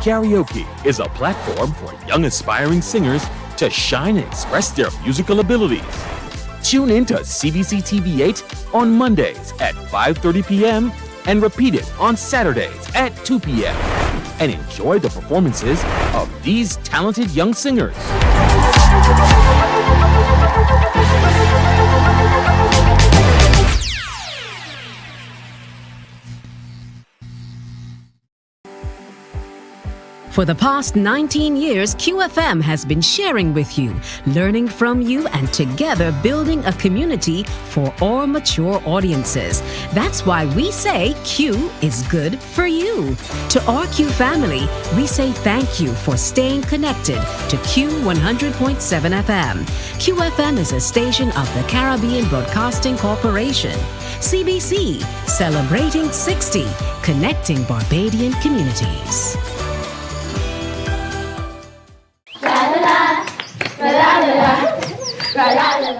Karaoke is a platform for young aspiring singers to shine and express their musical abilities. Tune in to CBC TV8 on Mondays at 5:30 p.m. and repeat it on Saturdays at 2 p.m. and enjoy the performances of these talented young singers. For the past 19 years, QFM has been sharing with you, learning from you, and together building a community for all mature audiences. That's why we say Q is good for you. To our Q family, we say thank you for staying connected to Q 100.7 FM. QFM is a station of the Caribbean Broadcasting Corporation. CBC, celebrating 60, connecting Barbadian communities.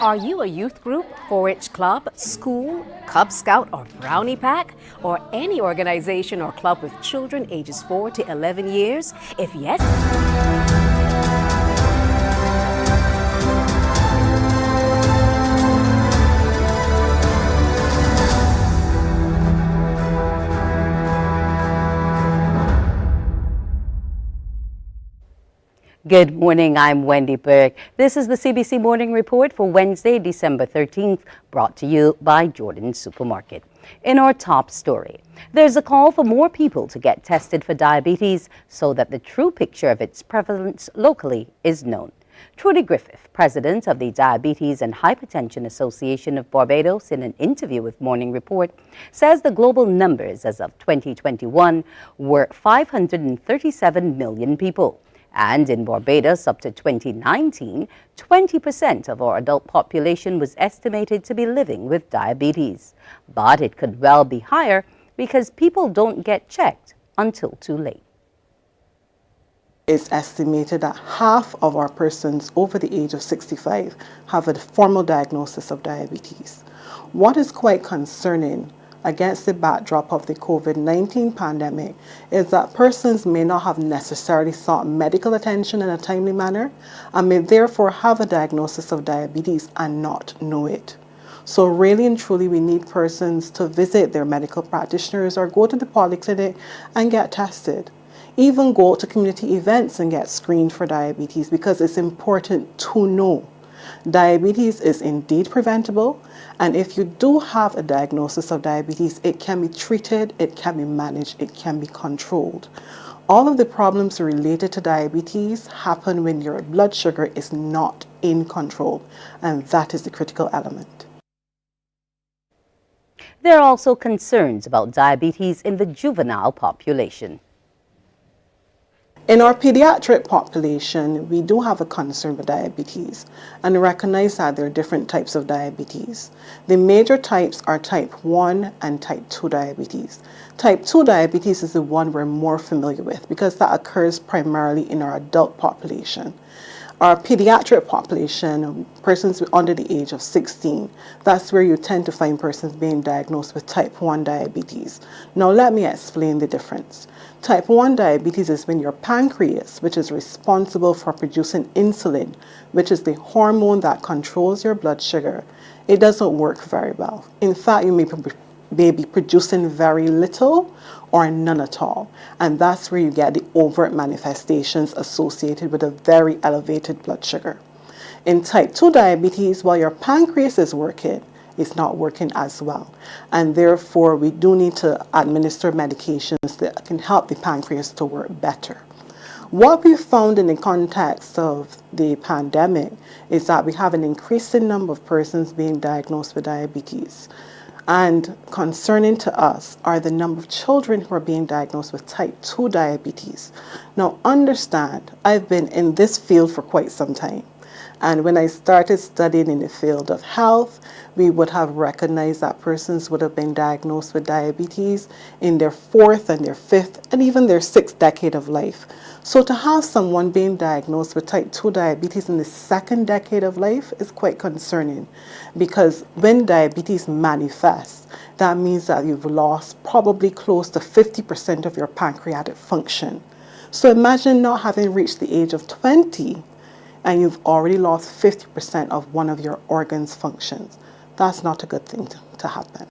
Are you a youth group, 4-H club, school, Cub Scout or Brownie Pack, or any organization or club with children ages 4 to 11 years? If yes, Good morning, I'm Wendy Burke. This is the CBC Morning Report for Wednesday, December 13th, brought to you by Jordan Supermarket. In our top story, there's a call for more people to get tested for diabetes so that the true picture of its prevalence locally is known. Trudy Griffith, president of the Diabetes and Hypertension Association of Barbados, in an interview with Morning Report, says the global numbers as of 2021 were 537 million people. And in Barbados, up to 2019, 20% of our adult population was estimated to be living with diabetes. But it could well be higher because people don't get checked until too late. It's estimated that half of our persons over the age of 65 have a formal diagnosis of diabetes. What is quite concerning against the backdrop of the COVID-19 pandemic is that persons may not have necessarily sought medical attention in a timely manner and may therefore have a diagnosis of diabetes and not know it. So really and truly, we need persons to visit their medical practitioners or go to the polyclinic and get tested. Even go to community events and get screened for diabetes, because it's important to know. Diabetes is indeed preventable, and if you do have a diagnosis of diabetes, it can be treated, it can be managed, it can be controlled. All of the problems related to diabetes happen when your blood sugar is not in control, and that is the critical element. There are also concerns about diabetes in the juvenile population. In our pediatric population, we do have a concern with diabetes and recognize that there are different types of diabetes. The major types are type 1 and type 2 diabetes. Type 2 diabetes is the one we're more familiar with because that occurs primarily in our adult population. Our pediatric population, persons under the age of 16, that's where you tend to find persons being diagnosed with type 1 diabetes. Now let me explain the difference. Type 1 diabetes is when your pancreas, which is responsible for producing insulin, which is the hormone that controls your blood sugar, it doesn't work very well. In fact, you may be producing very little or none at all. And that's where you get the overt manifestations associated with a very elevated blood sugar. In type 2 diabetes, while your pancreas is working, it's not working as well. And therefore, we do need to administer medications that can help the pancreas to work better. What we found in the context of the pandemic is that we have an increasing number of persons being diagnosed with diabetes. And concerning to us are the number of children who are being diagnosed with type 2 diabetes. Now understand, I've been in this field for quite some time. And when I started studying in the field of health, we would have recognized that persons would have been diagnosed with diabetes in their 4th and their 5th and even their 6th decade of life. So to have someone being diagnosed with type 2 diabetes in the 2nd decade of life is quite concerning, because when diabetes manifests, that means that you've lost probably close to 50% of your pancreatic function. So imagine not having reached the age of 20 and you've already lost 50% of one of your organs' functions. That's not a good thing to happen.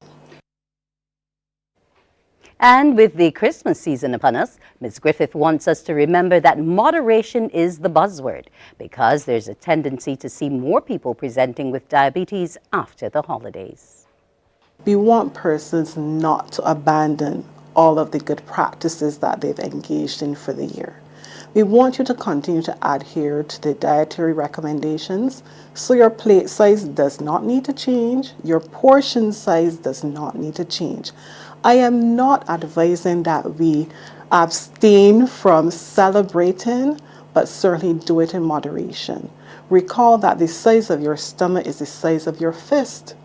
And with the Christmas season upon us, Ms. Griffith wants us to remember that moderation is the buzzword because there's a tendency to see more people presenting with diabetes after the holidays. We want persons not to abandon all of the good practices that they've engaged in for the year. We want you to continue to adhere to the dietary recommendations, so your plate size does not need to change, your portion size does not need to change. I am not advising that we abstain from celebrating, but certainly do it in moderation. Recall that the size of your stomach is the size of your fist.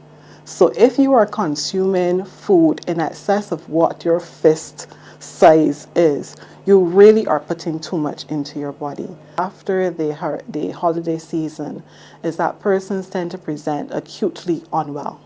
So if you are consuming food in excess of what your fist size is, you really are putting too much into your body. After the holiday season is that persons tend to present acutely unwell.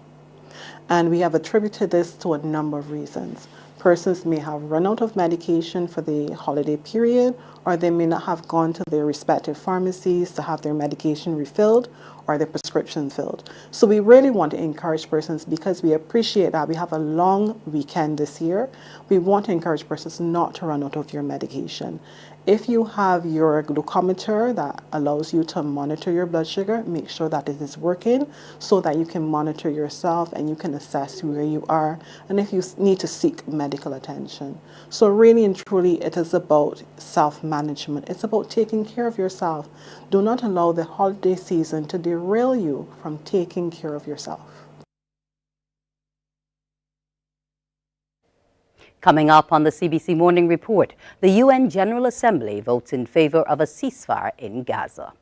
And we have attributed this to a number of reasons. Persons may have run out of medication for the holiday period, or they may not have gone to their respective pharmacies to have their medication refilled or their prescription filled. So we really want to encourage persons, because we appreciate that we have a long weekend this year, we want to encourage persons not to run out of your medication. If you have your glucometer that allows you to monitor your blood sugar, make sure that it is working so that you can monitor yourself and you can assess where you are and if you need to seek medical attention. So really and truly, it is about self-management. It's about taking care of yourself. Do not allow the holiday season to derail you from taking care of yourself. Coming up on the CBC Morning Report, the UN General Assembly votes in favor of a ceasefire in Gaza.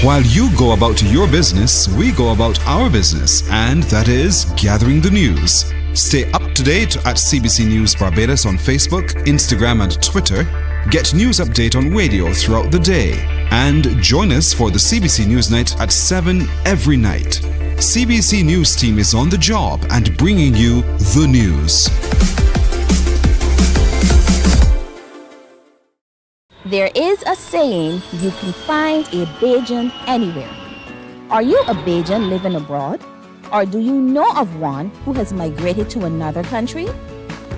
While you go about your business, we go about our business, and that is gathering the news. Stay up to date at CBC News Barbados on Facebook, Instagram, and Twitter. Get news update on radio throughout the day. And join us for the CBC News Night at 7 every night. CBC News team is on the job and bringing you the news. There is a saying, you can find a Bajan anywhere. Are you a Bajan living abroad? Or do you know of one who has migrated to another country?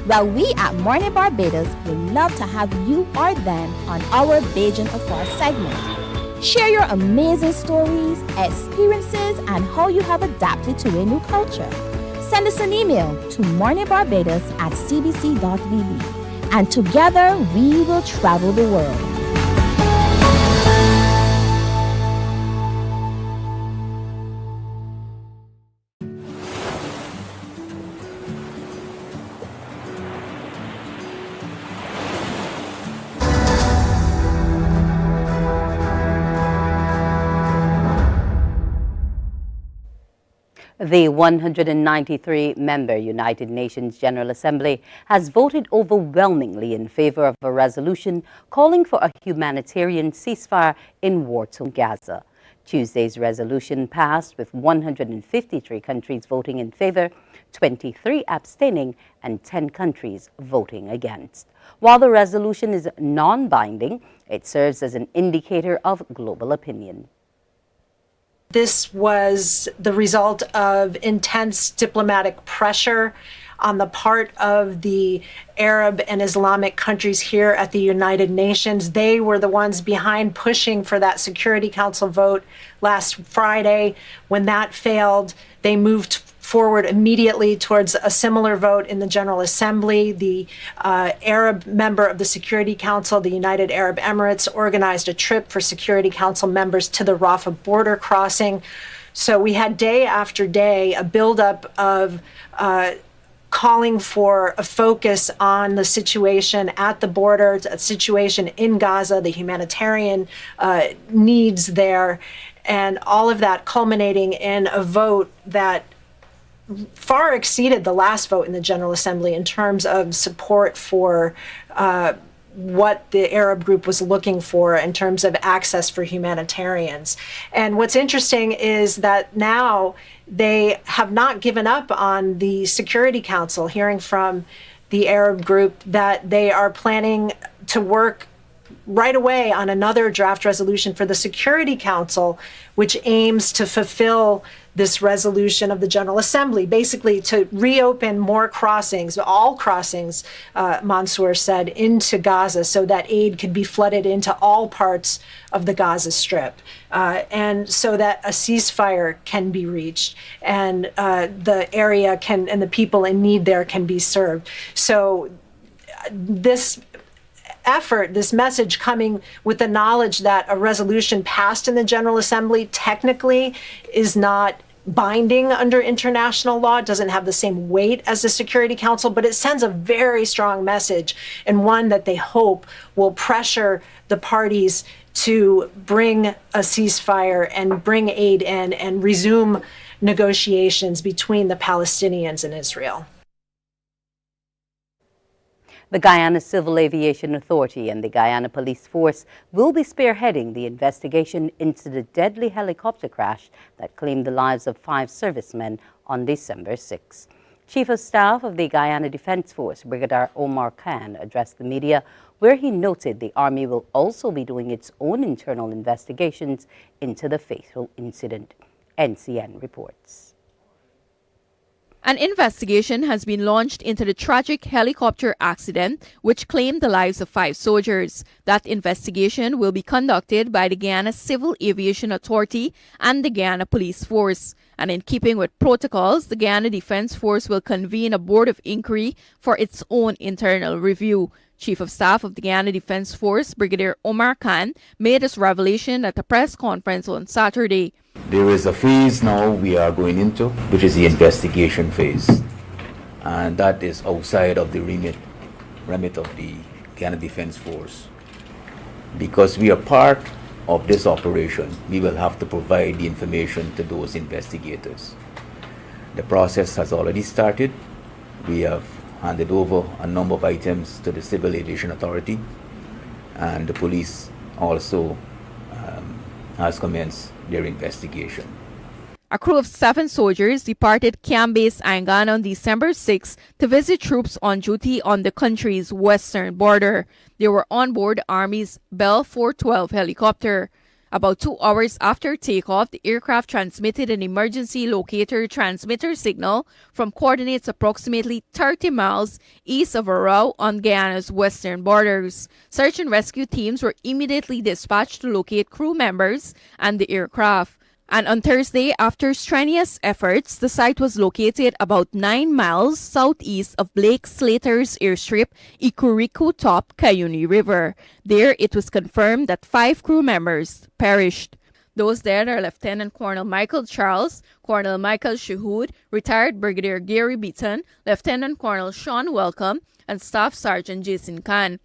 Well, we at Mornin Barbados would love to have you or them on our Bajan Affair segment. Share your amazing stories, experiences, and how you have adapted to a new culture. Send us an email to morninbarbados@cbc.bb. And together we will travel the world. The 193-member United Nations General Assembly has voted overwhelmingly in favor of a resolution calling for a humanitarian ceasefire in war-torn Gaza. Tuesday's resolution passed with 153 countries voting in favor, 23 abstaining, and 10 countries voting against. While the resolution is non-binding, it serves as an indicator of global opinion. This was the result of intense diplomatic pressure on the part of the Arab and Islamic countries here at the United Nations. They were the ones behind pushing for that Security Council vote last Friday. When that failed, they moved forward immediately towards a similar vote in the General Assembly. The Arab member of the Security Council, the United Arab Emirates, organized a trip for Security Council members to the Rafah border crossing. So we had day after day a buildup of calling for a focus on the situation at the border, a situation in Gaza, the humanitarian needs there, and all of that culminating in a vote that far exceeded the last vote in the General Assembly in terms of support for what the Arab group was looking for in terms of access for humanitarians. And what's interesting is that now they have not given up on the Security Council, hearing from the Arab group that they are planning to work right away on another draft resolution for the Security Council, which aims to fulfill this resolution of the General Assembly, basically to reopen more crossings, all crossings, Mansour said, into Gaza so that aid could be flooded into all parts of the Gaza Strip, and so that a ceasefire can be reached and the area can, and the people in need there can be served. So this effort, this message coming with the knowledge that a resolution passed in the General Assembly technically is not binding under international law, it doesn't have the same weight as the Security Council, but it sends a very strong message, and one that they hope will pressure the parties to bring a ceasefire and bring aid in and resume negotiations between the Palestinians and Israel. The Guyana Civil Aviation Authority and the Guyana Police Force will be spearheading the investigation into the deadly helicopter crash that claimed the lives of 5 servicemen on December 6. Chief of Staff of the Guyana Defense Force, Brigadier Omar Khan, addressed the media, where he noted the Army will also be doing its own internal investigations into the fatal incident. NCN reports. An investigation has been launched into the tragic helicopter accident which claimed the lives of 5 soldiers. That investigation will be conducted by the Guyana Civil Aviation Authority and the Guyana Police Force. And in keeping with protocols, the Guyana Defense Force will convene a board of inquiry for its own internal review. Chief of Staff of the Guyana Defense Force, Brigadier Omar Khan, made this revelation at a press conference on Saturday. There is a phase now we are going into, which is the investigation phase. And that is outside of the remit of the Guyana Defense Force. Because we are part of this operation, we will have to provide the information to those investigators. The process has already started. We have handed over a number of items to the Civil Aviation Authority, and the police also has commenced their investigation. A crew of 7 soldiers departed Camp Base Angan on December 6 to visit troops on duty on the country's western border. They were on board the Army's Bell 412 helicopter. About 2 hours after takeoff, the aircraft transmitted an emergency locator transmitter signal from coordinates approximately 30 miles east of Arau on Guyana's western borders. Search and rescue teams were immediately dispatched to locate crew members and the aircraft. And on Thursday, after strenuous efforts, the site was located about 9 miles southeast of Blake Slater's airstrip, Ikuriku Top, Cayuni River. There, it was confirmed that 5 crew members perished. Those dead are Lieutenant Colonel Michael Charles, Colonel Michael Shahood, retired Brigadier Gary Beaton, Lieutenant Colonel Sean Welcome, and Staff Sergeant Jason Khan.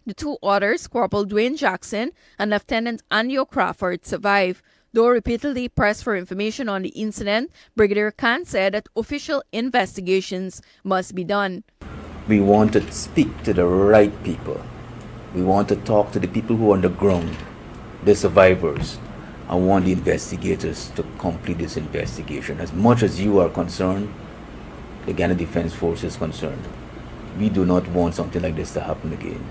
The 2 others, Corporal Dwayne Jackson and Lieutenant Andio Crawford, survived. Though repeatedly pressed for information on the incident, Brigadier Khan said that official investigations must be done. We want to speak to the right people. We want to talk to the people who are on the ground, the survivors. I want the investigators to complete this investigation. As much as you are concerned, the Guyana Defense Force is concerned. We do not want something like this to happen again.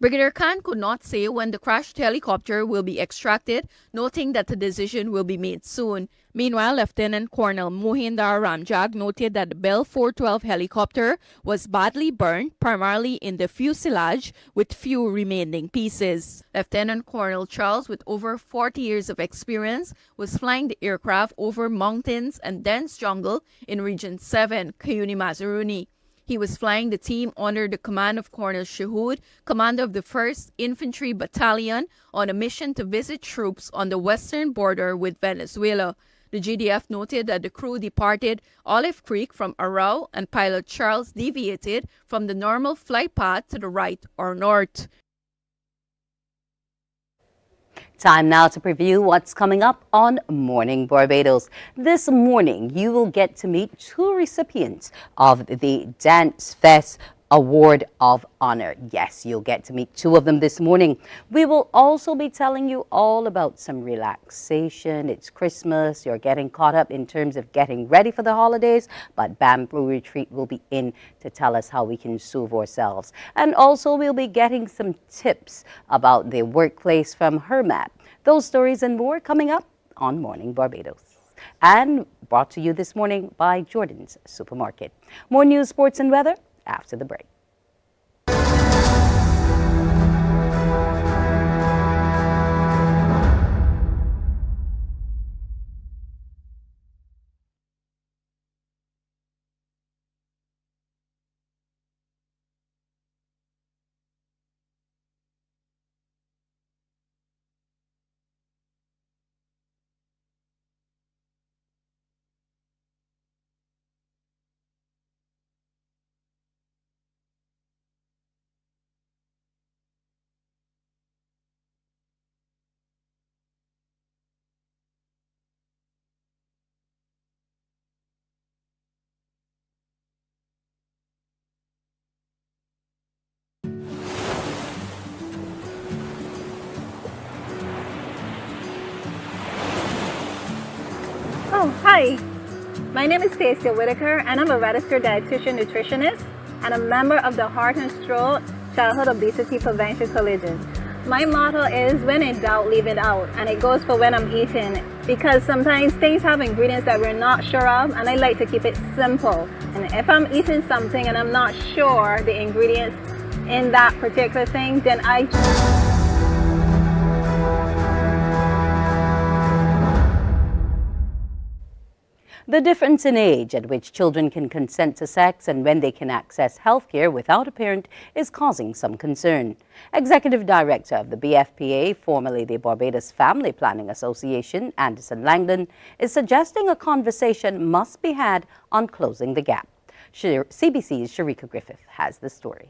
Brigadier Khan could not say when the crashed helicopter will be extracted, noting that the decision will be made soon. Meanwhile, Lieutenant Colonel Mohinder Ramjag noted that the Bell 412 helicopter was badly burned, primarily in the fuselage, with few remaining pieces. Lieutenant Colonel Charles, with over 40 years of experience, was flying the aircraft over mountains and dense jungle in Region 7, Cayuni Mazaruni. He was flying the team under the command of Colonel Shahood, commander of the 1st Infantry Battalion, on a mission to visit troops on the western border with Venezuela. The GDF noted that the crew departed Olive Creek from Arau and pilot Charles deviated from the normal flight path to the right or north. Time now to preview what's coming up on Morning Barbados. This morning, you will get to meet 2 recipients of the Dance Fest Award of Honor. Yes, you'll get to meet two of them this morning. We will also be telling you all about some relaxation. It's Christmas. You're getting caught up in terms of getting ready for the holidays, but Bamboo Retreat will be in to tell us how we can soothe ourselves. And also we'll be getting some tips about the workplace from Hermat. Those stories and more coming up on Morning Barbados. And brought to you this morning by Jordan's Supermarket. More news, sports, and weather after the break. Oh, hi. My name is Stacia Whitaker, and I'm a registered dietitian nutritionist and a member of the Heart and Stroke Childhood Obesity Prevention Coalition. My motto is when in doubt, leave it out, and it goes for when I'm eating, because sometimes things have ingredients that we're not sure of, and I like to keep it simple. And if I'm eating something and I'm not sure the ingredients in that particular thing, then The difference in age at which children can consent to sex and when they can access health care without a parent is causing some concern. Executive Director of the BFPA, formerly the Barbados Family Planning Association, Anderson Langdon, is suggesting a conversation must be had on closing the gap. CBC's Sharika Griffith has the story.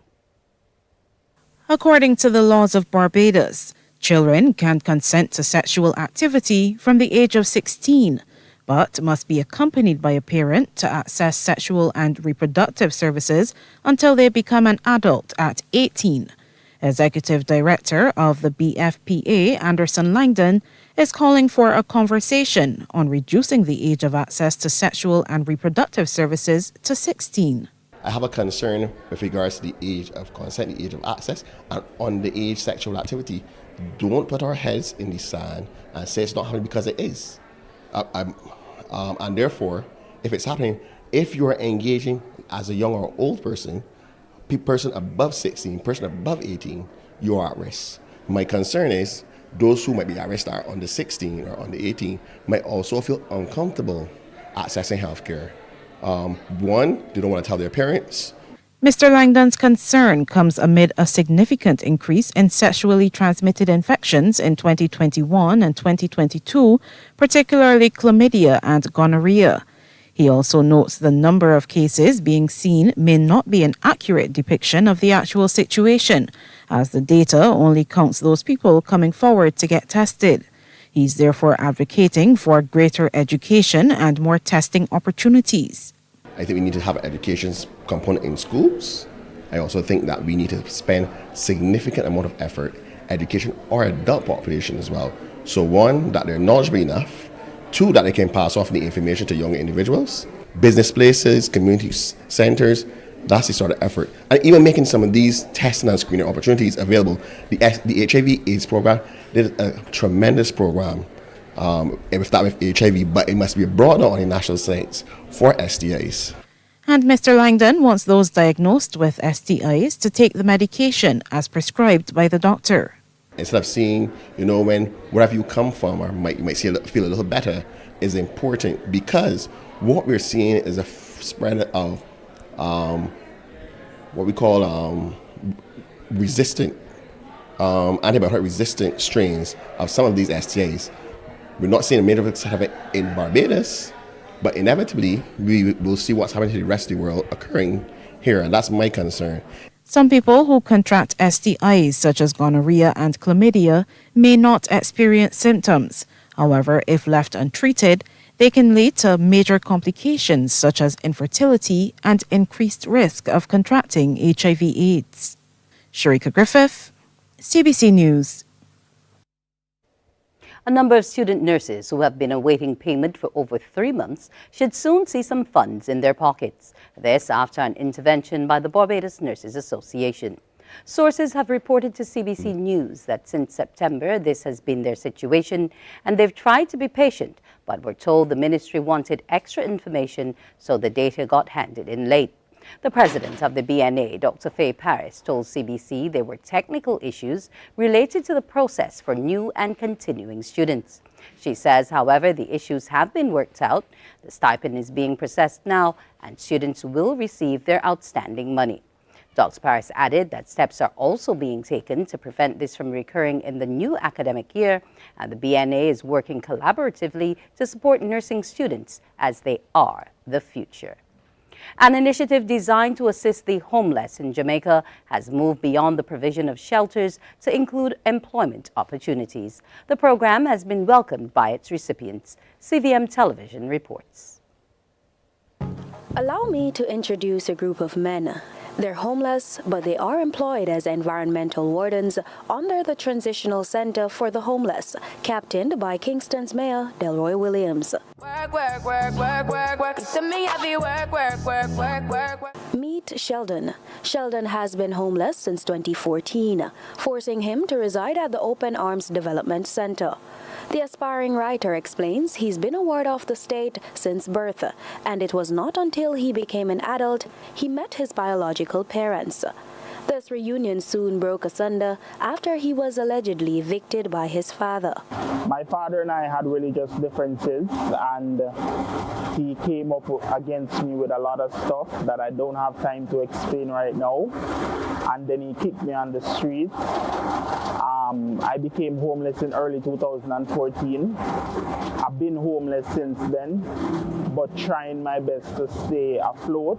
According to the laws of Barbados, children can consent to sexual activity from the age of 16, but must be accompanied by a parent to access sexual and reproductive services until they become an adult at 18. Executive Director of the BFPA, Anderson Langdon, is calling for a conversation on reducing the age of access to sexual and reproductive services to 16. I have a concern with regards to the age of consent, the age of access, and underage sexual activity. Don't put our heads in the sand and say it's not happening because it is. And therefore, if it's happening, if you are engaging as a young or old person, person above 16, person above 18, you are at risk. My concern is those who might be at risk are under 16 or under 18 might also feel uncomfortable accessing healthcare. One, they don't want to tell their parents. Mr. Langdon's concern comes amid a significant increase in sexually transmitted infections in 2021 and 2022, particularly chlamydia and gonorrhea. He also notes the number of cases being seen may not be an accurate depiction of the actual situation, as the data only counts those people coming forward to get tested. He's therefore advocating for greater education and more testing opportunities. I think we need to have an education component in schools. I also think that we need to spend significant amount of effort, education our adult population as well. So one, that they're knowledgeable enough. Two, that they can pass on the information to younger individuals. Business places, community centers, that's the sort of effort. And even making some of these testing and screening opportunities available. The HIV/AIDS program did a tremendous program with HIV, but it must be brought on the national sites for STIs. And Mr. Langdon wants those diagnosed with STIs to take the medication as prescribed by the doctor. Instead of seeing, wherever you come from, or you might feel a little better, is important, because what we're seeing is a spread of what we call resistant, antibiotic-resistant strains of some of these STIs. We're not seeing a major of it in Barbados, but inevitably we will see what's happening to the rest of the world occurring here, and that's my concern. Some people who contract STIs, such as gonorrhea and chlamydia, may not experience symptoms. However, if left untreated, They can lead to major complications such as infertility and increased risk of contracting HIV/AIDS. Sharika Griffith, CBC News. A number of student nurses who have been awaiting payment for over 3 months should soon see some funds in their pockets. This after an intervention by the Barbados Nurses Association. Sources have reported to CBC News that since September this has been their situation, and they've tried to be patient, but were told the ministry wanted extra information, so the data got handed in late. The president of the BNA, Dr. Faye Paris, told CBC there were technical issues related to the process for new and continuing students. She says, however, the issues have been worked out, the stipend is being processed now, and students will receive their outstanding money. Dr. Paris added that steps are also being taken to prevent this from recurring in the new academic year, and the BNA is working collaboratively to support nursing students as they are the future. An initiative designed to assist the homeless in Jamaica has moved beyond the provision of shelters to include employment opportunities. The program has been welcomed by its recipients. CVM Television reports. Allow me to introduce a group of men. They're homeless, but they are employed as environmental wardens under the Transitional Center for the Homeless, captained by Kingston's Mayor Delroy Williams. Meet Sheldon. Sheldon has been homeless since 2014, forcing him to reside at the Open Arms Development Center. The aspiring writer explains he's been a ward of the state since birth, and it was not until he became an adult he met his biological parents. This reunion soon broke asunder after he was allegedly evicted by his father. My father and I had religious differences, and he came up against me with a lot of stuff that I don't have time to explain right now. And then he kicked me on the street. I became homeless in early 2014. I've been homeless since then, but trying my best to stay afloat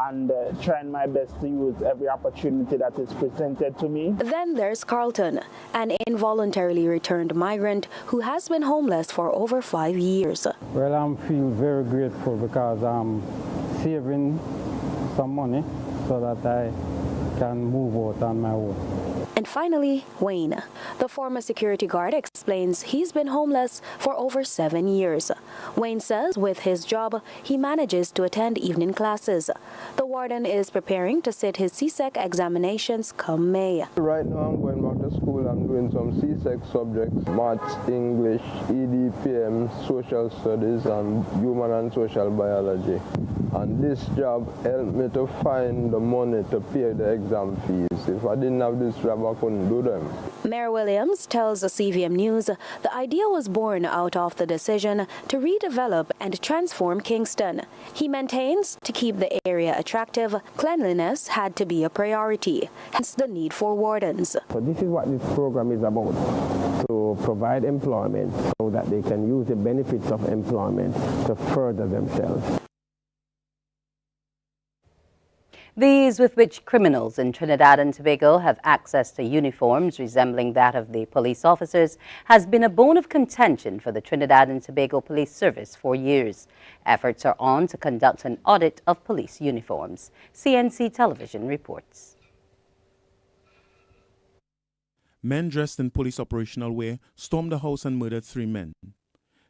and trying my best to use every opportunity that is presented to me. Then there's Carlton, an involuntarily returned migrant who has been homeless for over 5 years. Well, I feel very grateful because I'm saving some money so that I can move out on my own. And finally, Wayne. The former security guard explains he's been homeless for over 7 years. Wayne says with his job, he manages to attend evening classes. The warden is preparing to sit his CSEC examinations come May. Right now I'm going back to school. I'm doing some CSEC subjects, maths, English, EDPM, social studies, and human and social biology. And this job helped me to find the money to pay the exam fees. If I didn't have this job, I couldn't do them. Mayor Williams tells the CVM News the idea was born out of the decision to redevelop and transform Kingston. He maintains to keep the area attractive, cleanliness had to be a priority, hence the need for wardens. So this is what this program is about, to provide employment so that they can use the benefits of employment to further themselves. These with which criminals in Trinidad and Tobago have access to uniforms resembling that of the police officers has been a bone of contention for the Trinidad and Tobago Police Service for years. Efforts are on to conduct an audit of police uniforms. CNC Television reports. Men dressed in police operational wear stormed the house and murdered 3 men.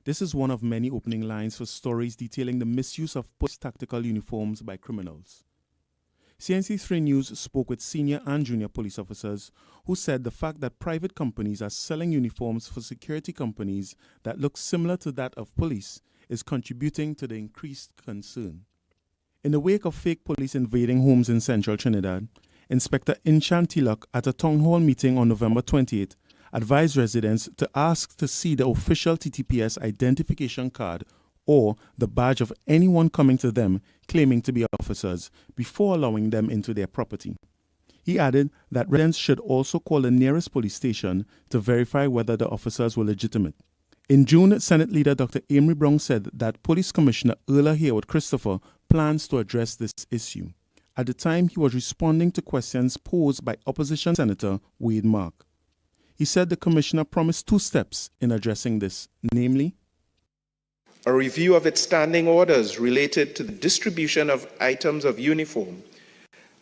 This is one of many opening lines for stories detailing the misuse of police tactical uniforms by criminals. CNC3 News spoke with senior and junior police officers who said the fact that private companies are selling uniforms for security companies that look similar to that of police is contributing to the increased concern. In the wake of fake police invading homes in central Trinidad, Inspector Inchan Tilak at a town hall meeting on November 28 advised residents to ask to see the official TTPS identification card or the badge of anyone coming to them claiming to be officers before allowing them into their property. He added that residents should also call the nearest police station to verify whether the officers were legitimate. In June, Senate Leader Dr. Amory Brown said that Police Commissioner Erla Hayward Christopher plans to address this issue. At the time, he was responding to questions posed by opposition Senator Wade Mark. He said the commissioner promised 2 steps in addressing this, namely, a review of its standing orders related to the distribution of items of uniform,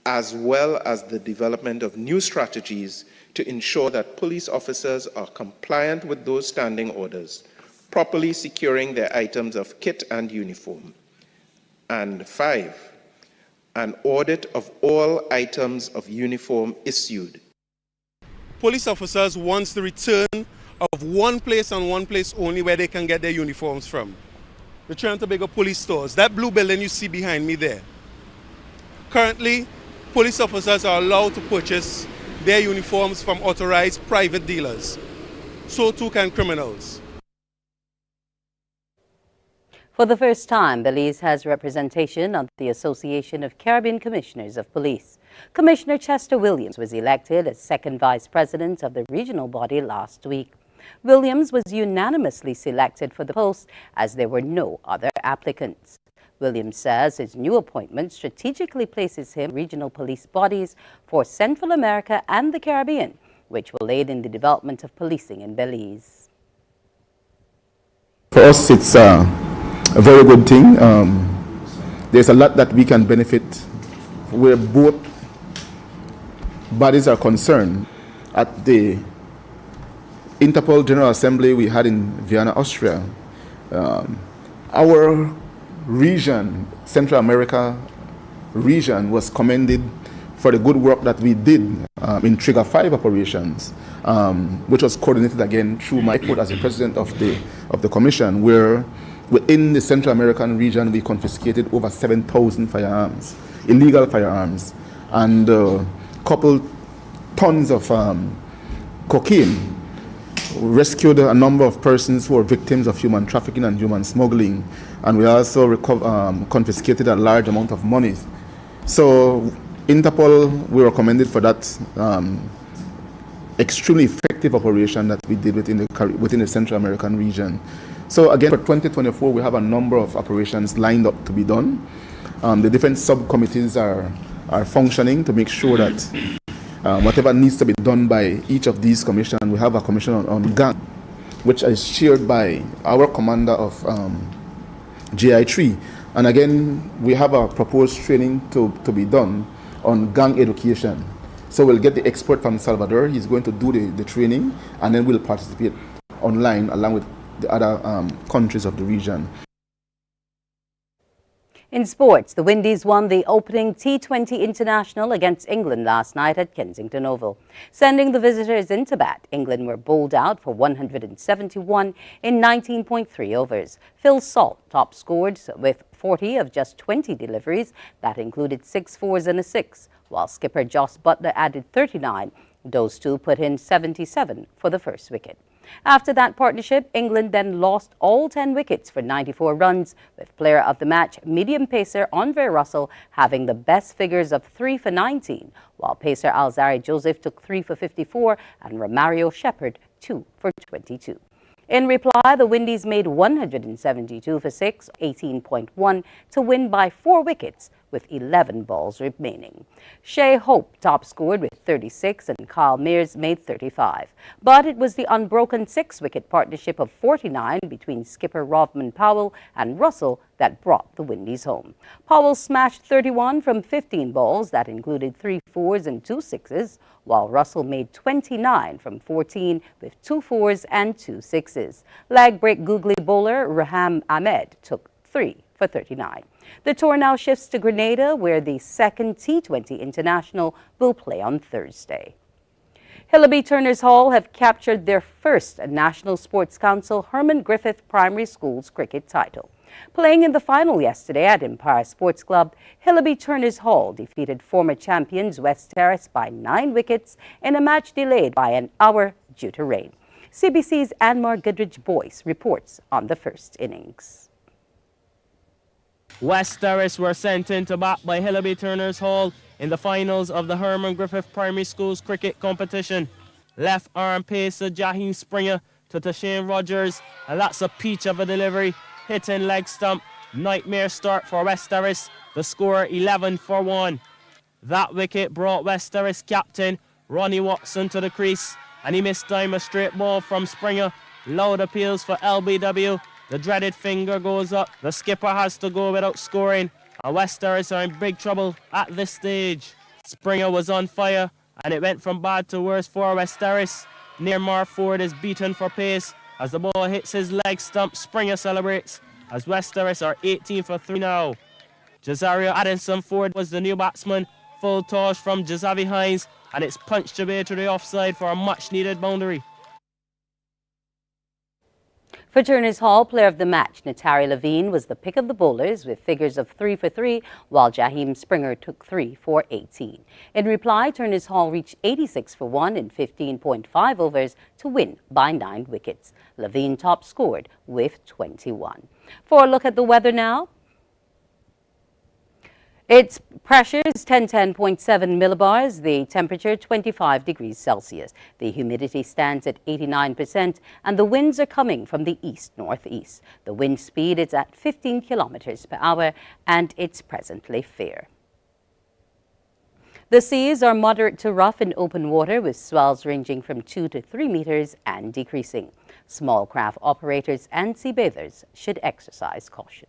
as well as the development of new strategies to ensure that police officers are compliant with those standing orders, properly securing their items of kit and uniform. And 5, an audit of all items of uniform issued. Police officers want the return of one place and one place only where they can get their uniforms from. The Trinidad and Tobago police stores, that blue building you see behind me there. Currently, police officers are allowed to purchase their uniforms from authorized private dealers. So too can criminals. For the first time, Belize has representation on the Association of Caribbean Commissioners of Police. Commissioner Chester Williams was elected as second vice president of the regional body last week. Williams was unanimously selected for the post as there were no other applicants. Williams says his new appointment strategically places him in regional police bodies for Central America and the Caribbean, which will aid in the development of policing in Belize. For us, it's a very good thing. There's a lot that we can benefit where both bodies are concerned. At the Interpol General Assembly we had in Vienna, Austria, our region, Central America region, was commended for the good work that we did in Trigger 5 operations, which was coordinated again through my report as the president of the commission, where within the Central American region we confiscated over 7,000 firearms, illegal firearms, and a couple tons of cocaine. We rescued a number of persons who were victims of human trafficking and human smuggling, and we also confiscated a large amount of money. So Interpol, we were commended for that extremely effective operation that we did within the Central American region. So again, for 2024, we have a number of operations lined up to be done. The different subcommittees are functioning to make sure that whatever needs to be done by each of these commissions, we have a commission on gang, which is chaired by our commander of GI3. And again, we have a proposed training to be done on gang education. So we'll get the expert from Salvador. He's going to do the training, and then we'll participate online along with the other countries of the region. In sports, the Windies won the opening T20 International against England last night at Kensington Oval. Sending the visitors into bat, England were bowled out for 171 in 19.3 overs. Phil Salt top scored with 40 of just 20 deliveries. That included 6 fours and a 6, while skipper Joss Butler added 39. Those two put in 77 for the first wicket. After that partnership, England then lost all 10 wickets for 94 runs, with player of the match, medium pacer Andre Russell, having the best figures of 3 for 19, while pacer Alzarri Joseph took 3 for 54 and Romario Shepherd 2 for 22. In reply, the Windies made 172 for 6, 18.1 to win by 4 wickets with 11 balls remaining. Shea Hope top scored with 36 and Kyle Mears made 35. But it was the unbroken 6-wicket partnership of 49 between skipper Rovman Powell and Russell that brought the Windies home. Powell smashed 31 from 15 balls that included 3 fours and 2 sixes, while Russell made 29 from 14 with 2 fours and 2 sixes. Leg break googly bowler Raham Ahmed took 3 for 39. The tour now shifts to Grenada, where the second T20 International will play on Thursday. Hillaby Turners Hall have captured their first National Sports Council Herman Griffith Primary Schools cricket title. Playing in the final yesterday at Empire Sports Club, Hillaby Turners Hall defeated former champions West Terrace by 9 wickets in a match delayed by an hour due to rain. CBC's Anmar Goodrich-Boyce reports on the first innings. West Terrace were sent into bat by Hillaby Turners Hall in the finals of the Herman Griffith Primary Schools cricket competition. Left arm pacer Jaheen Springer to Tashane Rogers, and that's a peach of a delivery, hitting leg stump. Nightmare start for West Terrace, the score 11 for 1. That wicket brought West Terrace captain Ronnie Watson to the crease, and he missed time a straight ball from Springer. Loud appeals for LBW, The dreaded finger goes up. The skipper has to go without scoring. And West Terrace are in big trouble at this stage. Springer was on fire, and it went from bad to worse for West Terrace. Nearmar Ford is beaten for pace. As the ball hits his leg stump, Springer celebrates. As West Terrace are 18 for 3 now. Jazario Addison Ford was the new batsman. Full toss from Jazavi Hines, and it's punched away to the offside for a much-needed boundary. For Turners Hall, player of the match, Natari Levine was the pick of the bowlers with figures of 3 for 3, while Jaheim Springer took 3 for 18. In reply, Turners Hall reached 86 for 1 in 15.5 overs to win by 9 wickets. Levine top scored with 21. For a look at the weather now. Its pressure is 1010.7 millibars, the temperature 25 degrees Celsius. The humidity stands at 89% and the winds are coming from the east-northeast. The wind speed is at 15 kilometers per hour and it's presently fair. The seas are moderate to rough in open water with swells ranging from 2 to 3 meters and decreasing. Small craft operators and sea bathers should exercise caution.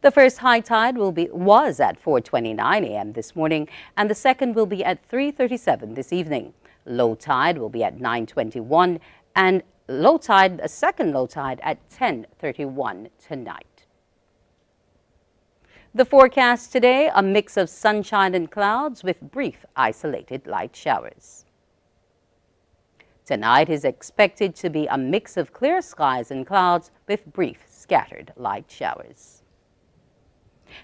The first high tide was at 4:29 a.m. this morning, and the second will be at 3:37 this evening. Low tide will be at 9:21, and the second low tide at 10:31 tonight. The forecast today, a mix of sunshine and clouds with brief isolated light showers. Tonight is expected to be a mix of clear skies and clouds with brief scattered light showers.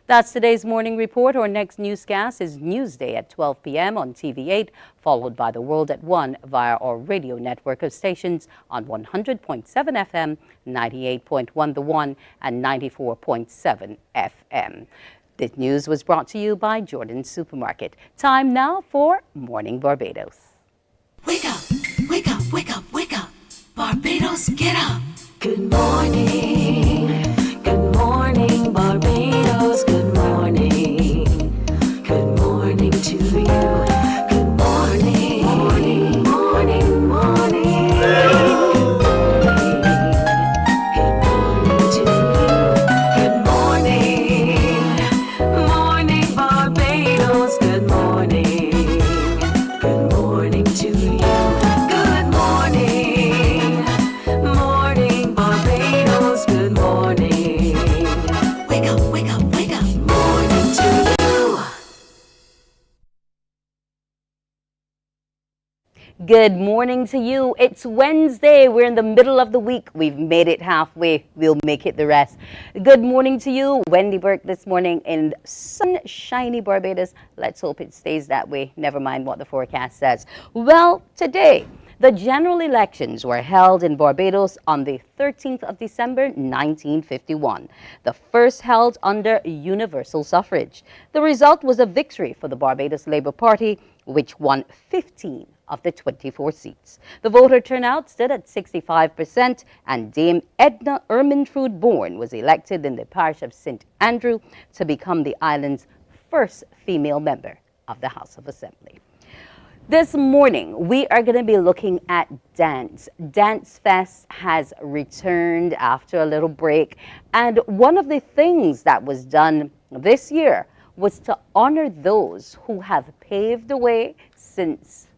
That's today's morning report. Our next newscast is Newsday at 12 p.m. on TV8, followed by The World at 1 via our radio network of stations on 100.7 FM, 98.1 The One, and 94.7 FM. This news was brought to you by Jordan Supermarket. Time now for Morning Barbados. Wake up, wake up, wake up, wake up. Barbados, get up. Good morning. Good morning, Barbados. Good morning. Good morning to you. Good morning. Morning, morning, morning. Good morning to you. Good morning. Morning, Barbados. Good morning. Good morning to you. Good morning. Morning, Barbados. Good morning. Wake up, wake up, wake up. Morning to you. Good morning to you. It's Wednesday. We're in the middle of the week. We've made it halfway. We'll make it the rest. Good morning to you. Wendy Burke this morning in sunshiny Barbados. Let's hope it stays that way. Never mind what the forecast says. Well, today, the general elections were held in Barbados on the 13th of December, 1951. The first held under universal suffrage. The result was a victory for the Barbados Labour Party, which won 15 of the 24 seats. The voter turnout stood at 65%, and Dame Edna Ermintrude Bourne was elected in the parish of St. Andrew to become the island's first female member of the House of Assembly. This morning, we are going to be looking at dance. Dance Fest has returned after a little break, and one of the things that was done this year was to honor those who have paved the way since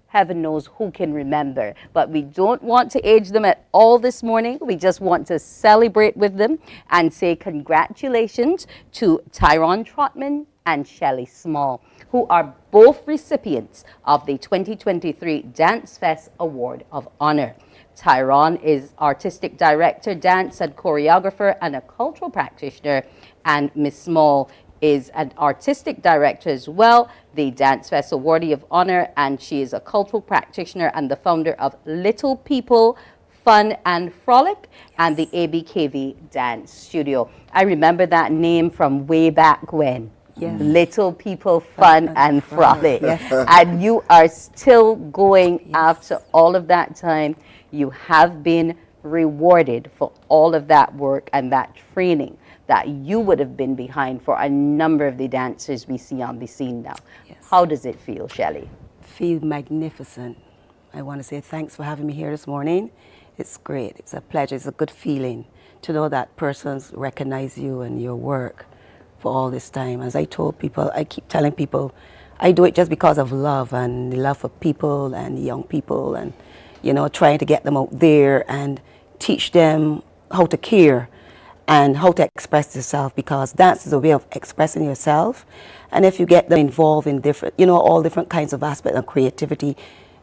heaven knows who can remember. But we don't want to age them at all this morning. We just want to celebrate with them and say congratulations to Tyrone Trotman and Shelley Small, who are both recipients of the 2023 Dance Fest Award of Honor. Tyrone is Artistic Director, Dance and Choreographer, and a cultural practitioner, and Miss Small is an Artistic Director as well, the Dance Fest Awardee of Honor, and she is a cultural practitioner and the founder of Little People Fun and Frolic and the ABKV Dance Studio. I remember that name from way back when. Yes. Little People Fun and Frolic. Yes. And you are still going after all of that time. You have been rewarded for all of that work and that training that you would have been behind for a number of the dancers we see on the scene now. Yes. How does it feel, Shelley? Feel magnificent. I want to say thanks for having me here this morning. It's great. It's a pleasure. It's a good feeling to know that persons recognize you and your work for all this time. As I told people, I keep telling people, I do it just because of love and the love for people and young people and, trying to get them out there and teach them how to care and how to express yourself, because dance is a way of expressing yourself. And if you get them involved in different, all different kinds of aspects of creativity,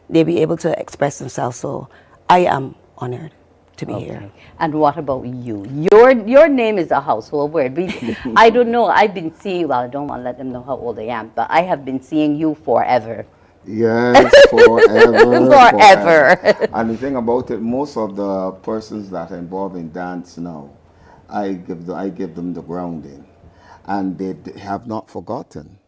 they'll be able to express themselves. So I am honored to be here. And what about you? Your name is a household word. I don't know. I've been seeing, well, I don't want to let them know how old I am, but I have been seeing you forever. Yes, forever. Forever. And the thing about it, most of the persons that are involved in dance now, I give them the grounding, and they have not forgotten.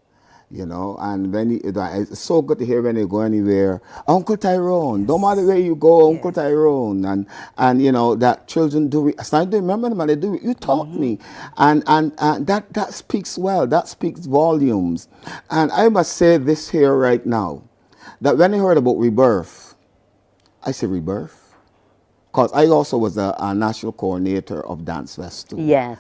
And when it's so good to hear when they go anywhere, Uncle Tyrone, no matter where you go, Uncle Tyrone, and that children do it. I do remember them, and they do it. You taught me, and that speaks well. That speaks volumes. And I must say this here right now, that when I heard about rebirth, I said rebirth. Because I also was a national coordinator of Dance Fest too. Yes.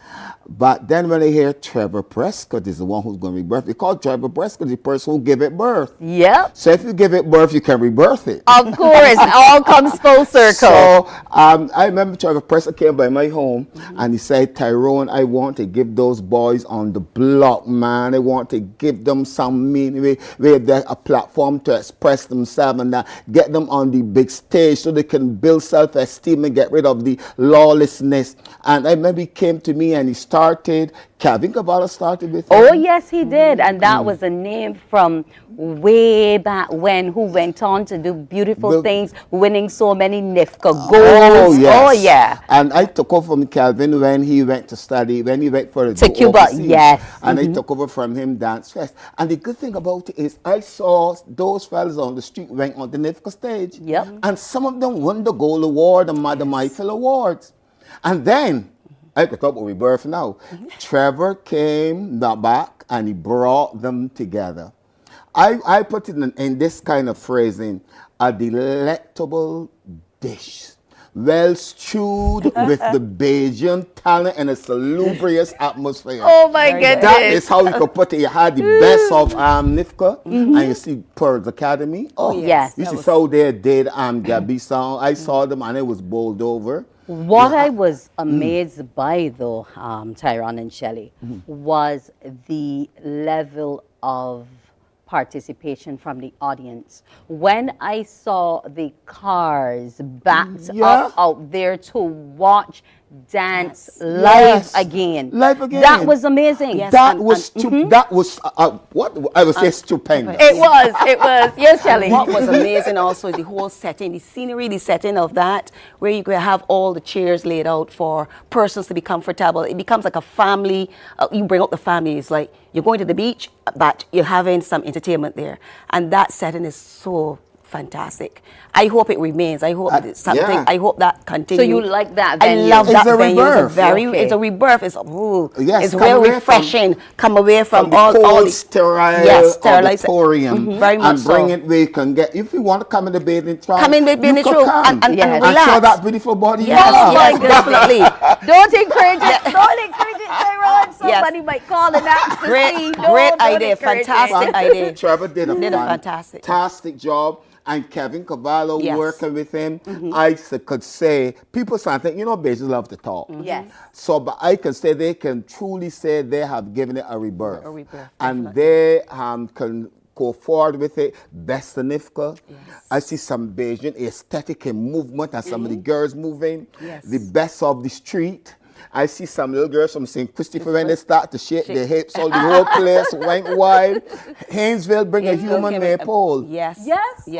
But then when I hear Trevor Prescott is the one who's going to rebirth, because Trevor Prescott is the person who gave it birth. Yep. So if you give it birth, you can rebirth it. Of course, all comes full circle. So I remember Trevor Prescott came by my home and he said, Tyrone, I want to give those boys on the block, man. I want to give them some meaning, where there's a platform to express themselves and get them on the big stage so they can build self-esteem and get rid of the lawlessness. And I remember he came to me and he started, Kevin Cavallo started with him. Oh, yes, he did. And that was a name from way back when, who went on to do beautiful things, winning so many NIFCA golds. Oh, yes. Oh, yeah. And I took over from Calvin when he went to study, when he went for to Cuba, overseas. yes. And I took over from him Dance Fest. And the good thing about it is I saw those fellas on the street went on the NIFCA stage. Yep. And some of them won the Gold Award and Madam Eiffel Awards. And then, I could talk about rebirth now. Trevor came back and he brought them together. I put it in this kind of phrasing, a delectable dish, well stewed with the Bajan talent and a salubrious atmosphere. Oh my goodness. That is how you could put it. You had the best of NIFCA and you see Pearls Academy. Oh, yes. You see how they did Gabby song. I saw them and it was bowled over. What I was amazed by, though, Tyrone and Shelley, was the level of participation from the audience. When I saw the cars backed up out there to watch dance live again. Live again. That was amazing. Yes. That was what I would say stupendous. It was. Yes, Shelley. What was amazing also is the whole setting, the scenery, the setting of that, where you could have all the chairs laid out for persons to be comfortable. It becomes like a family. You bring out the family. It's like you're going to the beach, but you're having some entertainment there. And that setting is so fantastic. I hope it remains. I hope it's something. I hope that continues. So you like that venue? I love that venue. Rebirth. It's a rebirth. It's yes, real refreshing. Come away from all the sterile auditorium. Very much and bring it where you can get. If you want to come in the bathing trough, come in the bathing trough and relax. And show that beautiful body. Yes, definitely. Don't encourage it. Don't encourage it, Tyrone. Somebody might call and ask to see. Great idea. Fantastic idea. Trevor did a fantastic job. And Kevin Cavallo working with him, I could say, people sometimes, Bajans love to talk. Yes. So, but I can say they can truly say they have given it a rebirth. And they can go forward with it. Best in NIFCA. Yes. I see some Bajan aesthetic and movement and some of the girls moving. Yes. The best of the street. I see some little girls from St. Christopher when they start to shake their hips, all the whole place went wild. Haynesville bring a human maypole. Yes.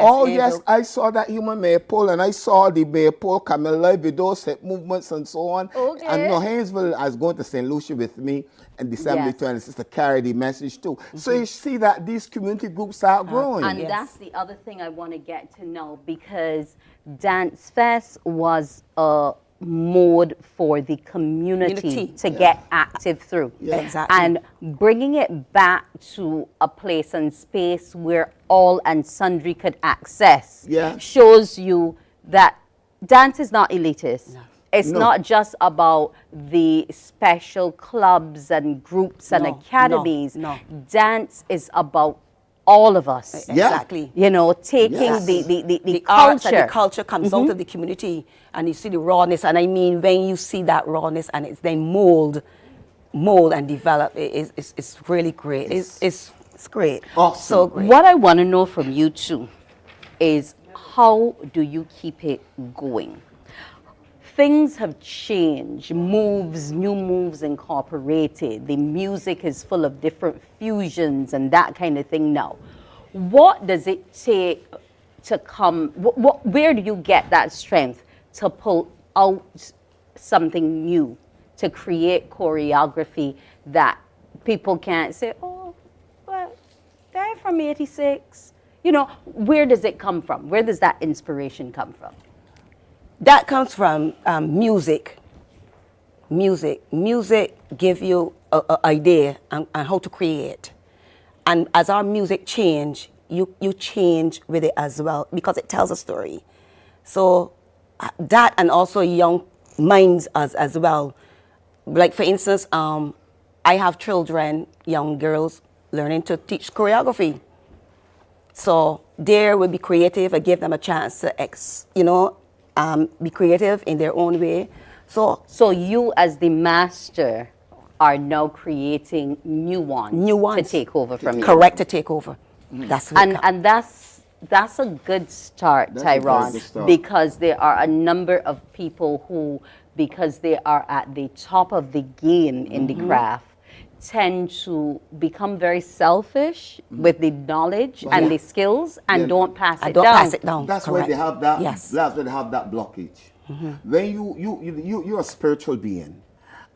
Oh, yes, I saw that human maypole and I saw the maypole come alive with those hip movements and so on. Okay. And Haynesville, I was going to St. Lucia with me and December 26th to carry the message too. So you see that these community groups are growing. And that's the other thing I want to get to know, because Dance Fest was a mode for the community to get active through. Exactly. And bringing it back to a place and space where all and sundry could access shows you that dance is not elitist. It's No. not just about the special clubs and groups and academies. No. Dance is about all of us. Exactly. You know, taking Yes. the arts and culture. the culture comes out of the community, and you see the rawness. And I mean, when you see that rawness and it's then mold and develop, it's really great. It's great. Awesome. So great. What I want to know from you two is, how do you keep it going? Things have changed, new moves incorporated. The music is full of different fusions and that kind of thing now. What does it take to come, where do you get that strength to pull out something new, to create choreography that people can't say, oh, well, they're from 86. You know, where does it come from? Where does that inspiration come from? That comes from music. Music give you an idea and how to create. And as our music change, you change with it as well, because it tells a story. So that, and also young minds as well. Like for instance, I have children, young girls, learning to teach choreography. So there will be creative. I give them a chance to, be creative in their own way. So you as the master are now creating new ones to take over from you. Correct, to take over. That's what and that's a good start, Tyrone, because there are a number of people who, because they are at the top of the game in the craft, tend to become very selfish with the knowledge and the skills and don't pass it down. That's why they have that. That's why they have that blockage. When you're a spiritual being,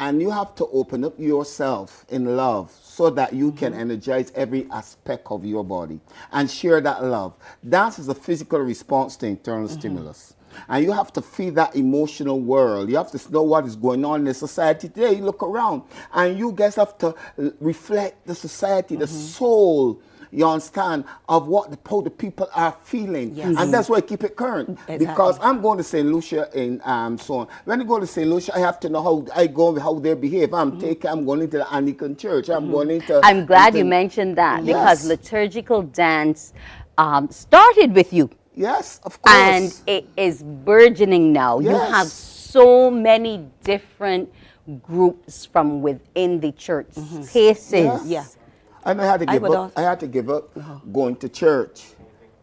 and you have to open up yourself in love so that you can energize every aspect of your body and share that love. Dance is a physical response to internal stimulus. And you have to feel that emotional world. You have to know what is going on in the society today. You look around and you guys have to reflect the society, the soul, you understand, of how the people are feeling. Yes. And that's why I keep it current. Exactly. Because I'm going to St. Lucia and so on. When I go to St. Lucia, I have to know how they behave. I'm going into the Anglican church. I'm going into... I'm glad you mentioned that, because liturgical dance started with you. Yes, of course. And it is burgeoning now. Yes. You have so many different groups from within the church spaces. Yes. And I had to give up going to church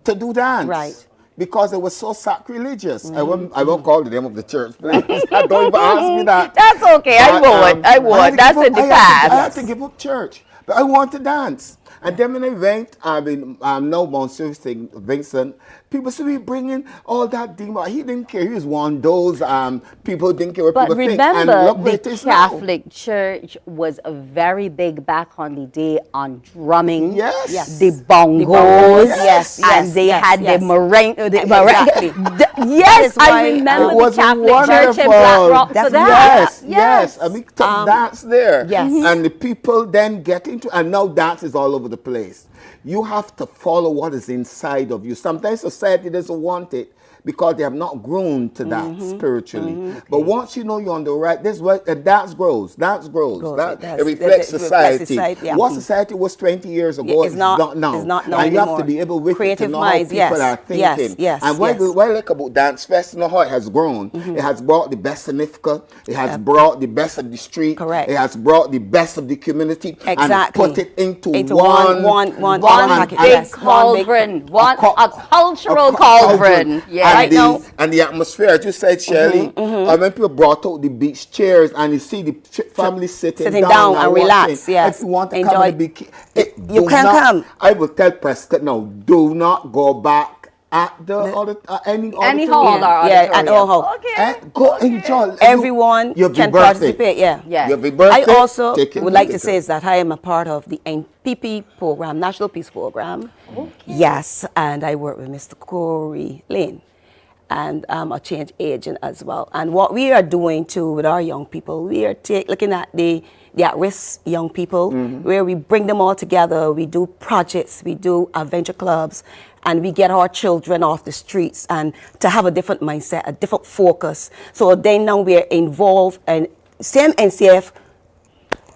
to do dance. Right. Because it was so sacrilegious. I won't call the name of the church, please. Don't even ask me that. That's okay. I won't. That's in the past. I had to give up church. But I want to dance. And then when I went, now Mount St. Vincent, people say we bringing all that demon. He didn't care. He was one of those people who didn't care what people think. But remember, the the Catholic Church was a very big back on the day on drumming. Yes. The bongos. Yes. And they had the meringue. Exactly. Yes, I remember the Catholic Church in Black Rock for that. Yes. And we took dance there. Yes. And the people then get into, and now dance is all over the place. You have to follow what is inside of you. Sometimes society doesn't want it because they have not grown to that spiritually. But once you know you're on the right, this is where dance grows. Dance grows. It reflects society. What society was 20 years ago is not now. It's not now and you anymore. have to be able with Creative it to know minds, how people are thinking. And what I like about Dance Fest, you know how it has grown. It has brought the best of Nifka. It has brought the best of the street. Correct. It has brought the best of the community. Exactly. And put it into one big cauldron. A cultural cauldron. Yeah. Right now. And the atmosphere, as you said, Shirley, when people brought out the beach chairs and you see the family sitting down and relax, if you want to enjoy, come you can come. I will tell Prescott now, do not go back at any hall or auditorium. At all hall. Okay. Go enjoy. Everyone can participate. Your big birthday, I also would like to say is that I am a part of the NPP program, National Peace Program. Okay. Yes, and I work with Mr. Corey Lane. And I'm a change agent as well. And what we are doing too with our young people, we are looking at the at-risk young people, where we bring them all together. We do projects, we do adventure clubs, and we get our children off the streets and to have a different mindset, a different focus. So then now we're involved, and same NCF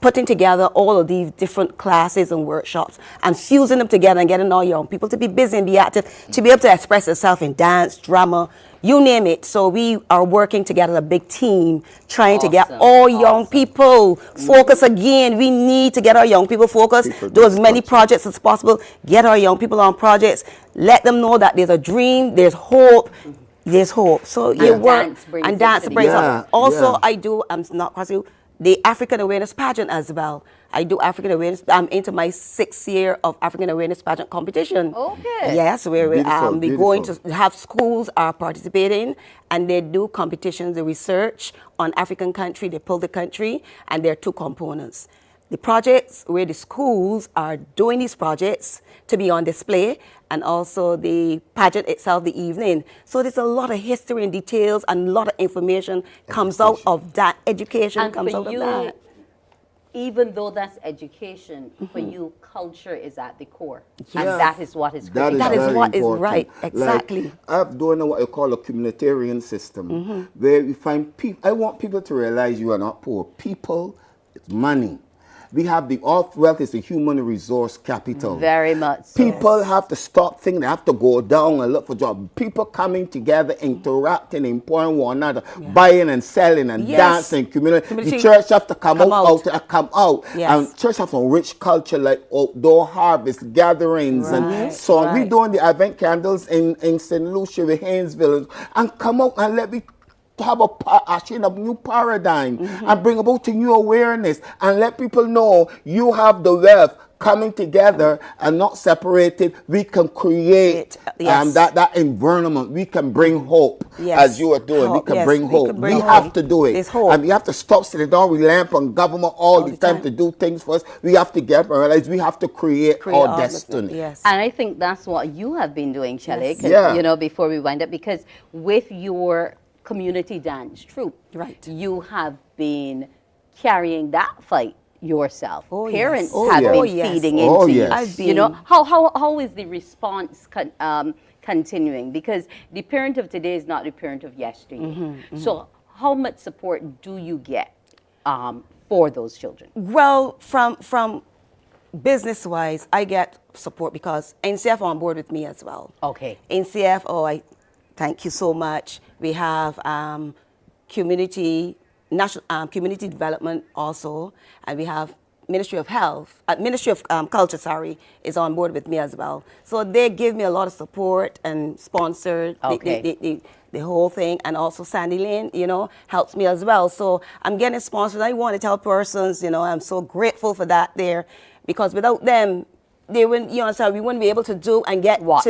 putting together all of these different classes and workshops and fusing them together and getting all young people to be busy and be active, to be able to express themselves in dance, drama, you name it. So we are working together, a big team, trying to get all young people focused again. We need to get our young people focused, do as many projects as possible, get our young people on projects, let them know that there's a dream, there's hope. There's hope. So you work and dance brings up. Also, I do, I'm not crossing you, the African Awareness Pageant as well. I do African Awareness. I'm into my 6th year of African Awareness Pageant competition. Okay. Yes, where we're going to have schools are participating, and they do competitions, the research on African country, they pull the country, and there are 2 components. The projects where the schools are doing these projects to be on display, and also the pageant itself, the evening. So there's a lot of history and details, and a lot of information comes out of that. Education And comes for out of you, that. even though that's education, for you, culture is at the core. Yes. And that is what is That critical. is what is right, exactly. Like, I'm doing what I call a communitarian system, where we find people. I want people to realize you are not poor. People, it's money. We have all wealth is the human resource capital. Very much so. People have to stop thinking they have to go down and look for jobs. People coming together, interacting, employing one another, buying and selling and dancing, community. The church have to come out. And church have some rich culture like outdoor harvest gatherings and so on. We doing the Advent candles in St. Lucia with Haynesville, and come out and let me have a change of new paradigm and bring about a new awareness and let people know you have the wealth coming together and not separated. We can create that environment. We can bring hope as you are doing. We can bring hope. We have to do it. And we have to stop sitting down, we lamp on government all the time to do things for us. We have to get and realize we have to create our destiny. And I think that's what you have been doing, Shelley, you know, before we wind up, because with your community dance troupe, you have been carrying that fight yourself. Parents have been feeding into you. You know, how is the response continuing? Because the parent of today is not the parent of yesterday. So how much support do you get for those children? Well, from business-wise, I get support because NCF on board with me as well. Okay. NCF, I thank you so much. We have community development also, and we have Ministry of Health, Ministry of Culture, is on board with me as well. So they give me a lot of support and sponsor the whole thing, and also Sandy Lane, you know, helps me as well. So I'm getting sponsored. I want to tell persons, you know, I'm so grateful for that there, because without them, they wouldn't, you know, we wouldn't be able to do and get what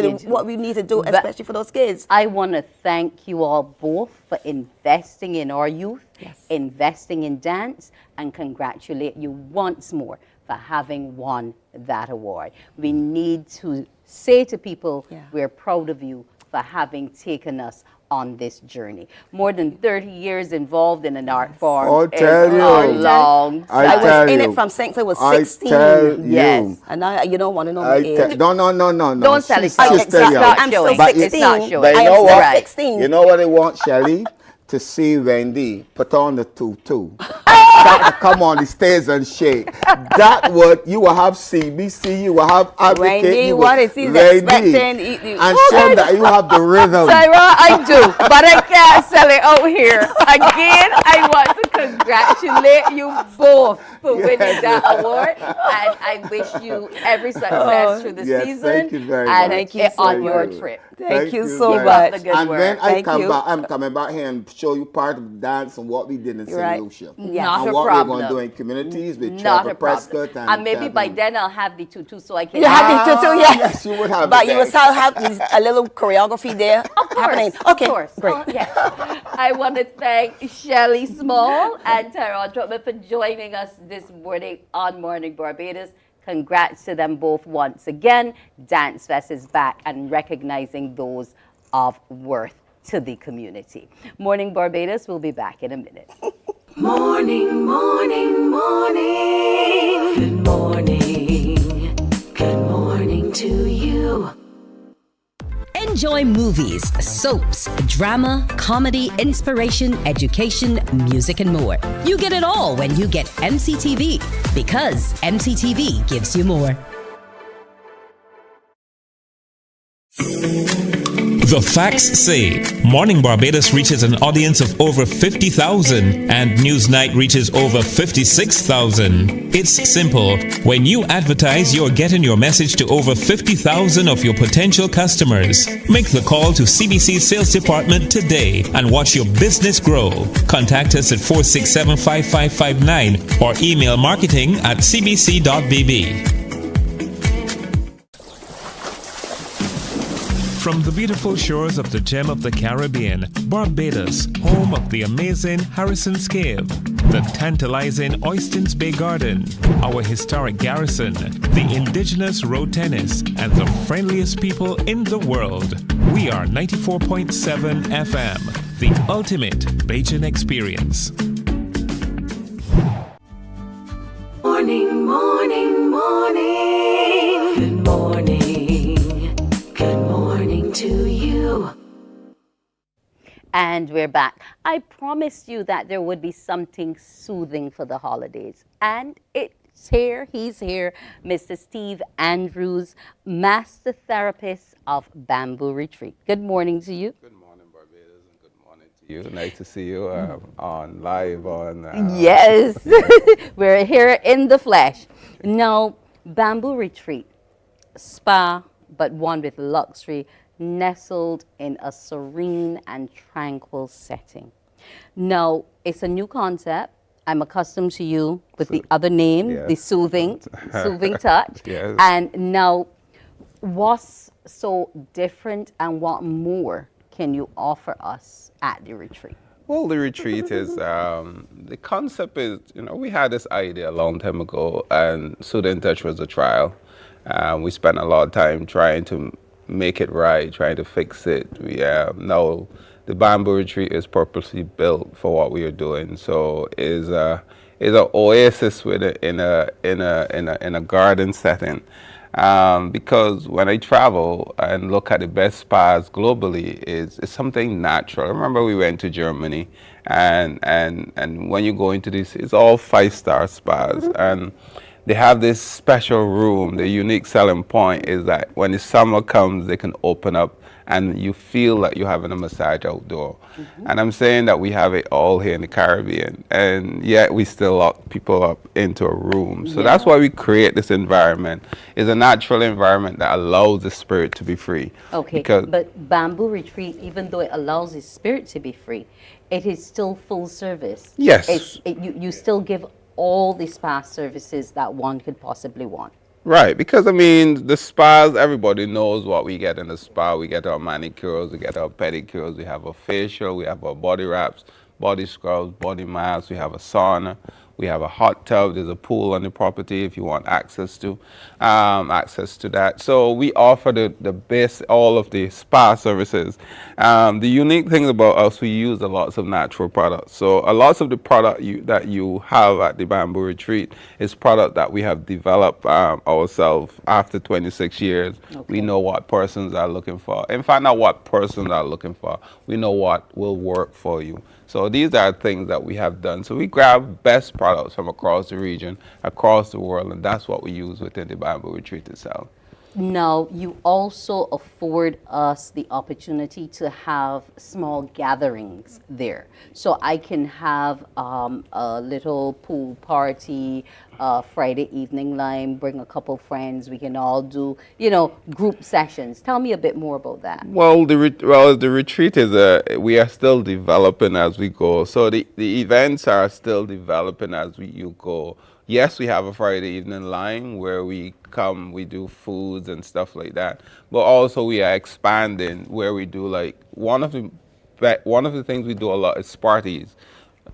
we need to do, especially for those kids. I want to thank you all both for investing in our youth, investing in dance, and congratulate you once more for having won that award. We need to say to people, we're proud of you for having taken us on this journey. More than 30 years involved in an art form. I was in it from since I was 16. And now you don't want to know my age. No. Don't sell it. I'm still 16. It's not showing. But you know what? 16. You know what I want, Shelley? To see Wendy put on the tutu. That come on the stage and shake. That would, you will have CBC, you will have Advocate, Wendy, what is he expecting? And show that you have the rhythm. Tyra, I do, but I can't sell it out here. Again, I want to congratulate you both for winning that award, and I wish you every success through the season. Thank you very and much. on your trip. Thank you so much. And when I come back, I'm coming back here and show you part of the dance and what we did in St. Lucia. Not and a what problem. we're going to do in communities with Not Trevor a problem. Prescott. And maybe by then I'll have the tutu so I can... You have the tutu, yes, you would have but it you will then. still have a little choreography there happening. Okay, of course. Great. Yes. I want to thank Shelley Small and Tyrone Trotman for joining us this morning on Morning Barbados. Congrats to them both once again. Dance Fest is back and recognizing those of worth to the community. Morning Barbados will be back in a minute. Morning, morning, morning. Good morning. Good morning to you. Enjoy movies, soaps, drama, comedy, inspiration, education, music, and more. You get it all when you get MCTV, because MCTV gives you more. The facts say Morning Barbados reaches an audience of over 50,000 and Newsnight reaches over 56,000. It's simple. When you advertise, you're getting your message to over 50,000 of your potential customers. Make the call to CBC Sales Department today and watch your business grow. Contact us at 467-5559 or email marketing@cbc.bb. From the beautiful shores of the gem of the Caribbean, Barbados, home of the amazing Harrison's Cave, the tantalizing Oystins Bay Garden, our historic garrison, the indigenous road tennis, and the friendliest people in the world. We are 94.7 FM, the ultimate Bajan experience. Morning, morning, morning. Good morning. Good morning to you. And we're back. I promised you that there would be something soothing for the holidays. And it's here. He's here. Mr. Steve Andrews, Master Therapist of Bamboo Retreat. Good morning to you. Good morning, Barbados, and good morning to you. Nice to see you on live on. Yes. We're here in the flesh. Now, Bamboo Retreat, spa, but one with luxury, nestled in a serene and tranquil setting. Now, it's a new concept. I'm accustomed to you with the other name, Yes. the soothing touch. Yes. And now, what's so different and what more can you offer us at the retreat? Well, the retreat is, the concept is, we had this idea a long time ago, and Soothing Touch was a trial. We spent a lot of time trying to make it right, trying to fix it. We now the Bamboo Retreat is purposely built for what we are doing. So is an oasis with in a garden setting. Because when I travel and look at the best spas globally, it's something natural. I remember we went to Germany, and when you go into this, it's all 5-star spas, and they have this special room. The unique selling point is that when the summer comes, they can open up and you feel like you're having a massage outdoor. And I'm saying that we have it all here in the Caribbean, and yet we still lock people up into a room. So that's why we create this environment. It's a natural environment that allows the spirit to be free. Okay, but Bamboo Retreat, even though it allows the spirit to be free, it is still full service. Yes. You still give all the spa services that one could possibly want. Right, because the spas, everybody knows what we get in the spa. We get our manicures, we get our pedicures, we have a facial, we have our body wraps, body scrubs, body masks, we have a sauna, we have a hot tub, there's a pool on the property if you want access to that. So we offer the best, all of the spa services. The unique thing about us, we use a lot of natural products. So a lot of the product that you have at the Bamboo Retreat is product that we have developed ourselves after 26 years. We know what persons are looking for. In fact, not what persons are looking for. We know what will work for you. So these are things that we have done. So we grab best products from across the region, across the world, and that's what we use within the Bamboo Retreat itself. Now, you also afford us the opportunity to have small gatherings there. So I can have a little pool party, Friday evening line, bring a couple friends. We can all do, group sessions. Tell me a bit more about that. Well, the retreat is we are still developing as we go. So the events are still developing as you go. Yes, we have a Friday evening line where we come, we do foods and stuff like that. But also we are expanding where we do one of the things we do a lot is parties.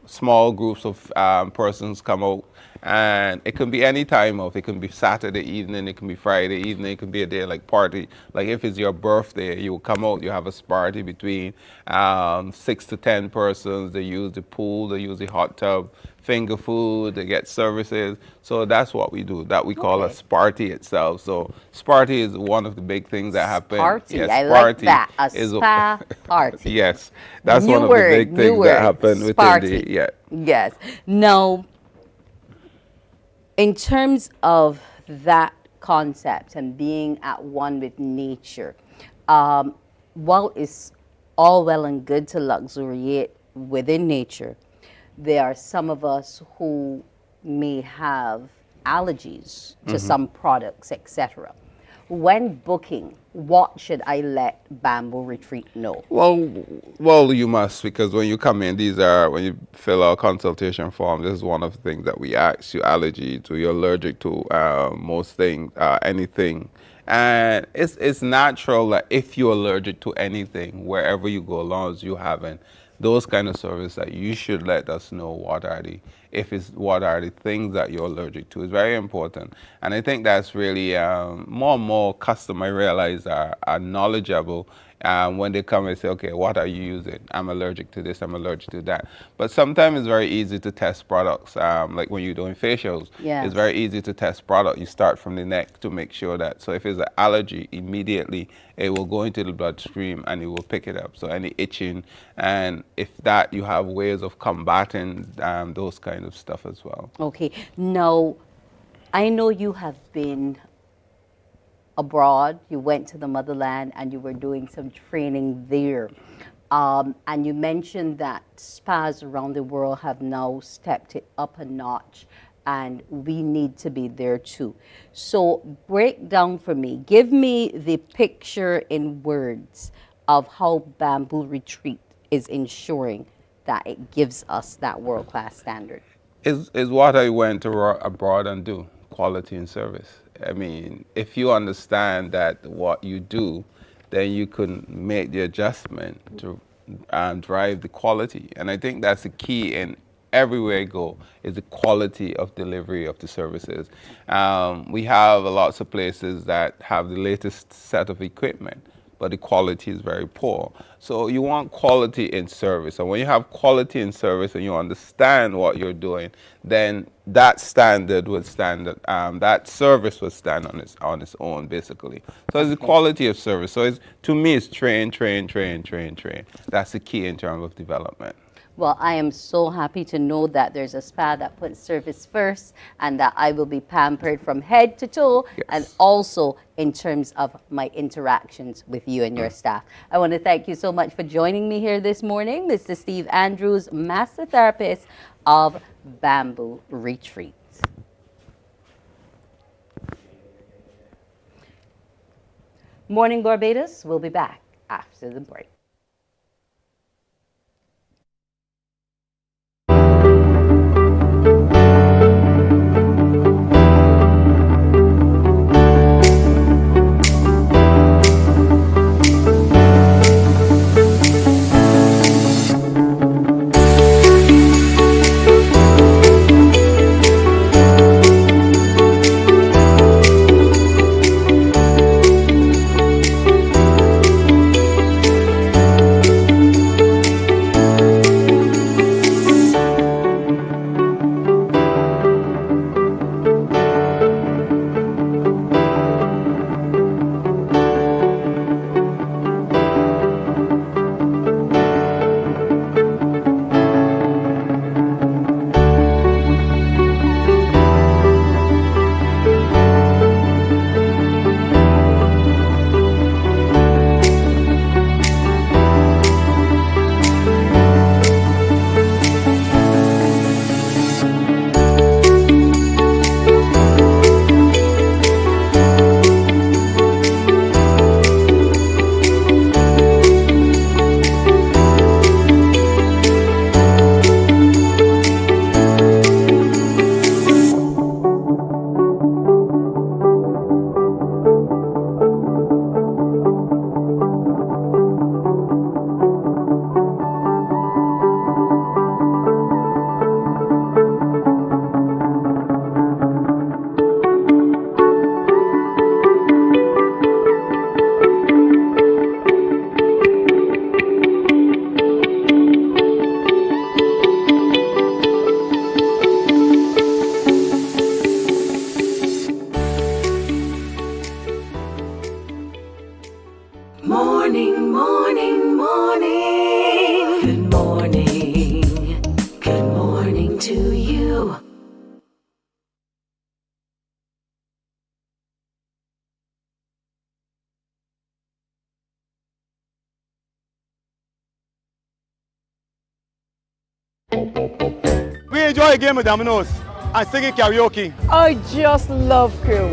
Small groups of persons come out And it can be any time of. It can be Saturday evening, it can be Friday evening, it can be a day like party. Like if it's your birthday, you will come out, you have a party between 6 to 10 persons. They use the pool, they use the hot tub, finger food, they get services. So that's what we do, that we call a Sparty itself. So Sparty is one of the big things that happen. Party, Yes, I like that, a is spa party. Yes, that's New one of word, the big new things word, that happen within Sparty. the, yeah. Yes. Now, in terms of that concept and being at one with nature, while it's all well and good to luxuriate within nature, there are some of us who may have allergies to some products, etc. When booking, what should I let Bamboo Retreat know? Well, you must, because when you come in, when you fill out a consultation form, this is one of the things that we ask you: allergy to, you're allergic to most things, anything. And it's natural that if you're allergic to anything, wherever you go, as long as you haven't, those kind of service that you should let us know what are the things that you're allergic to. It's very important. And I think that's really more and more customers I realize are knowledgeable when they come and say, okay, what are you using? I'm allergic to this, I'm allergic to that. But sometimes it's very easy to test products. Like when you're doing facials, Yes. it's very easy to test product. You start from the neck to make sure that, so if it's an allergy, immediately it will go into the bloodstream and it will pick it up. So any itching, and if that, you have ways of combating those kind of stuff as well. Okay. Now, I know you have been abroad, you went to the motherland and you were doing some training there. And you mentioned that spas around the world have now stepped it up a notch and we need to be there too. So break down for me, give me the picture in words of how Bamboo Retreat is ensuring that it gives us that world-class standard. Is what I went to abroad and do, quality and service. I mean, if you understand that what you do, then you can make the adjustment to drive the quality. And I think that's the key in everywhere you go, is the quality of delivery of the services. We have lots of places that have the latest set of equipment, but the quality is very poor. So you want quality in service. And when you have quality in service and you understand what you're doing, then that standard would stand, that service would stand on its own, basically. So it's the quality of service. So to me, it's train. That's the key in terms of development. Well, I am so happy to know that there's a spa that puts service first and that I will be pampered from head to toe, yes, and also in terms of my interactions with you and your staff. I want to thank you so much for joining me here this morning. This is Steve Andrews, Master Therapist of Bamboo Retreat. Morning Barbados, we'll be back after the break. morning, morning, morning. Good morning. Good morning to you. We enjoy a game of dominoes and singing karaoke. I just love crew.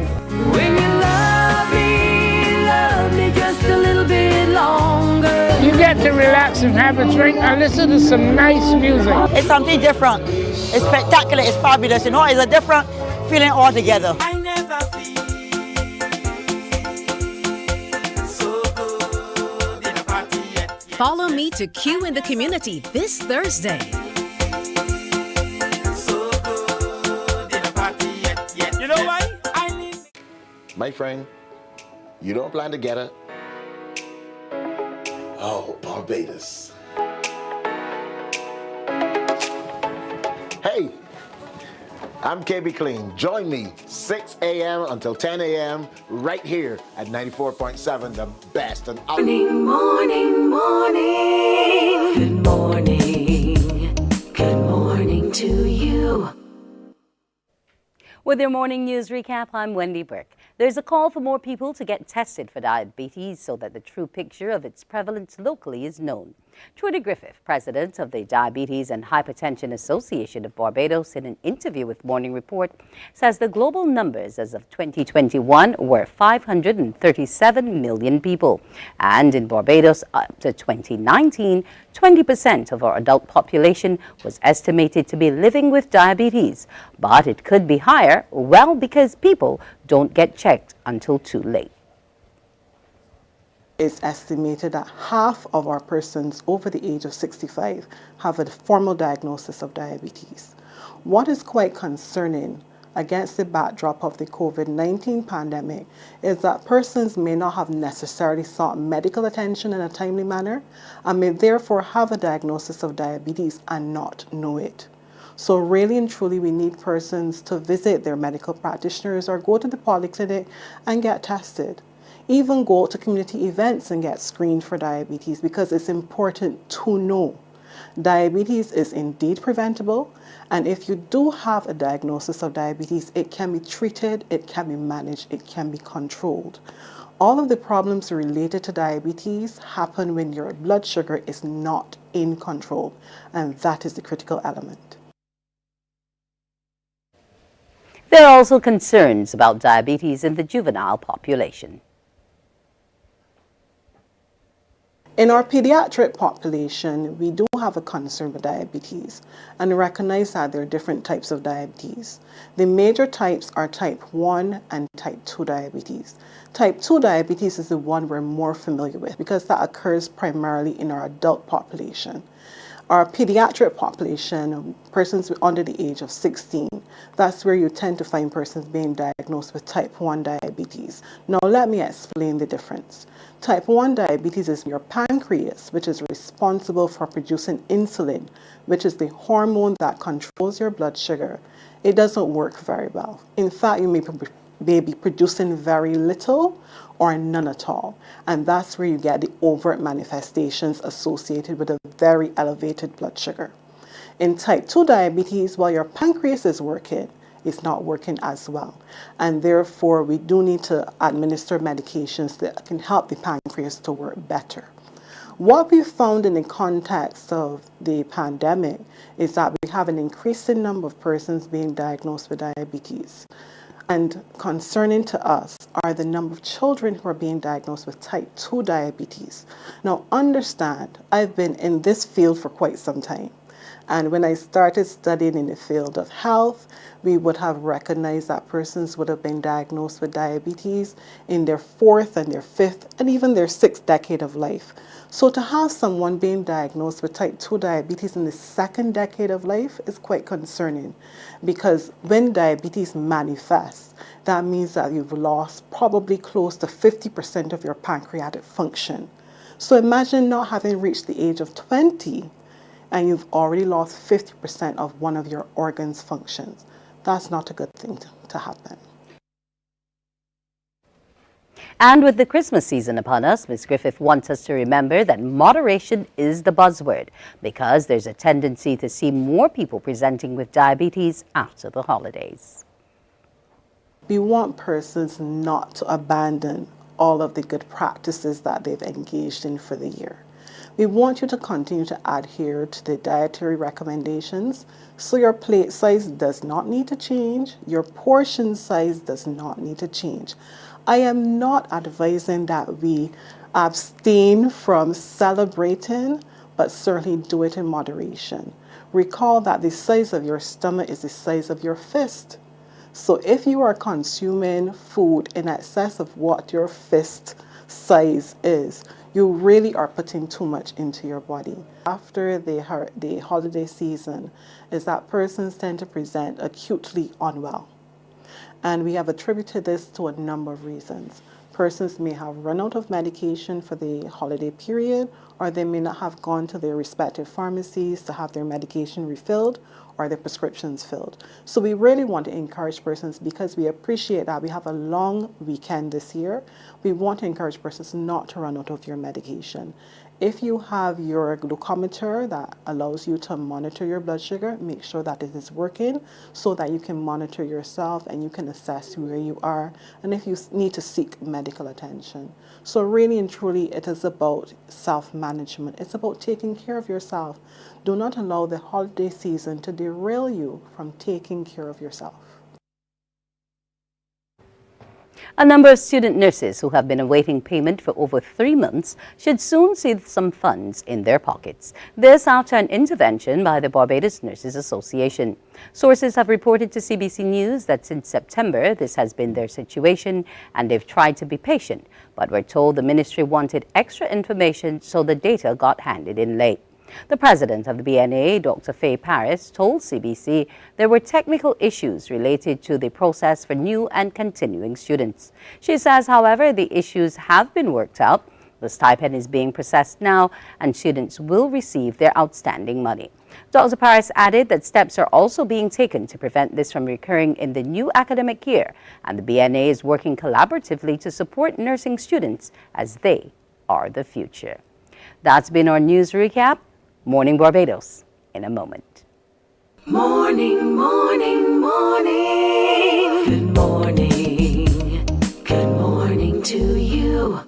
When you love me just a little bit longer. You get to relax and have a drink and listen to some nice music. It's something different. It's spectacular. It's fabulous. You know, it's a different feeling altogether. I never feel so good in a party yet. Follow me to Q in the Community this Thursday. You know why? My friend, you don't plan to get her. Oh, Barbados. Hey, I'm KB Clean. Join me 6 a.m. until 10 a.m. right here at 94.7, the best. And Morning, morning, morning. Good morning. Good morning to you. With your morning news recap, I'm Wendy Burke. There's a call for more people to get tested for diabetes so that the true picture of its prevalence locally is known. Trudy Griffith, president of the Diabetes and Hypertension Association of Barbados, in an interview with Morning Report, says the global numbers as of 2021 were 537 million people. And in Barbados, up to 2019, 20% of our adult population was estimated to be living with diabetes. But it could be higher, well, because people don't get checked until too late. It's estimated that half of our persons over the age of 65 have a formal diagnosis of diabetes. What is quite concerning against the backdrop of the COVID-19 pandemic is that persons may not have necessarily sought medical attention in a timely manner and may therefore have a diagnosis of diabetes and not know it. So really and truly, we need persons to visit their medical practitioners or go to the polyclinic and get tested. Even go to community events and get screened for diabetes, because it's important to know. Diabetes is indeed preventable, and if you do have a diagnosis of diabetes, it can be treated, it can be managed, it can be controlled. All of the problems related to diabetes happen when your blood sugar is not in control, and that is the critical element. There are also concerns about diabetes in the juvenile population. In our pediatric population, we do have a concern with diabetes and recognize that there are different types of diabetes. The major types are type 1 and type 2 diabetes. Type 2 diabetes is the one we're more familiar with because that occurs primarily in our adult population. Our pediatric population, persons under the age of 16, that's where you tend to find persons being diagnosed with type 1 diabetes. Now let me explain the difference. Type 1 diabetes is your pancreas, which is responsible for producing insulin, which is the hormone that controls your blood sugar. It doesn't work very well. In fact, you may be producing very little or none at all. And that's where you get the overt manifestations associated with a very elevated blood sugar. In type 2 diabetes, while your pancreas is working, it's not working as well. And therefore, we do need to administer medications that can help the pancreas to work better. What we found in the context of the pandemic is that we have an increasing number of persons being diagnosed with diabetes. And concerning to us are the number of children who are being diagnosed with type 2 diabetes. Now understand, I've been in this field for quite some time. And when I started studying in the field of health, we would have recognized that persons would have been diagnosed with diabetes in their 4th and their 5th and even their 6th decade of life. So to have someone being diagnosed with type 2 diabetes in the 2nd decade of life is quite concerning, because when diabetes manifests, that means that you've lost probably close to 50% of your pancreatic function. So imagine not having reached the age of 20 and you've already lost 50% of one of your organs' functions. That's not a good thing to happen. And with the Christmas season upon us, Ms. Griffith wants us to remember that moderation is the buzzword because there's a tendency to see more people presenting with diabetes after the holidays. We want persons not to abandon all of the good practices that they've engaged in for the year. We want you to continue to adhere to the dietary recommendations, so your plate size does not need to change, your portion size does not need to change. I am not advising that we abstain from celebrating, but certainly do it in moderation. Recall that the size of your stomach is the size of your fist. So if you are consuming food in excess of what your fist size is, you really are putting too much into your body. After the holiday season is that persons tend to present acutely unwell. And we have attributed this to a number of reasons. Persons may have run out of medication for the holiday period, or they may not have gone to their respective pharmacies to have their medication refilled or their prescriptions filled. So we really want to encourage persons, because we appreciate that we have a long weekend this year. We want to encourage persons not to run out of your medication. If you have your glucometer that allows you to monitor your blood sugar, make sure that it is working so that you can monitor yourself and you can assess where you are and if you need to seek medical attention. So really and truly, it is about self-management. It's about taking care of yourself. Do not allow the holiday season to derail you from taking care of yourself. A number of student nurses who have been awaiting payment for over 3 months should soon see some funds in their pockets. This after an intervention by the Barbados Nurses Association. Sources have reported to CBC News that since September, this has been their situation and they've tried to be patient, but were told the ministry wanted extra information, so the data got handed in late. The president of the BNA, Dr. Faye Paris, told CBC there were technical issues related to the process for new and continuing students. She says, however, the issues have been worked out. The stipend is being processed now and students will receive their outstanding money. Dr. Paris added that steps are also being taken to prevent this from recurring in the new academic year, and the BNA is working collaboratively to support nursing students as they are the future. That's been our news recap. Morning Barbados in a moment. Morning, morning, morning. Good morning. Good morning to you.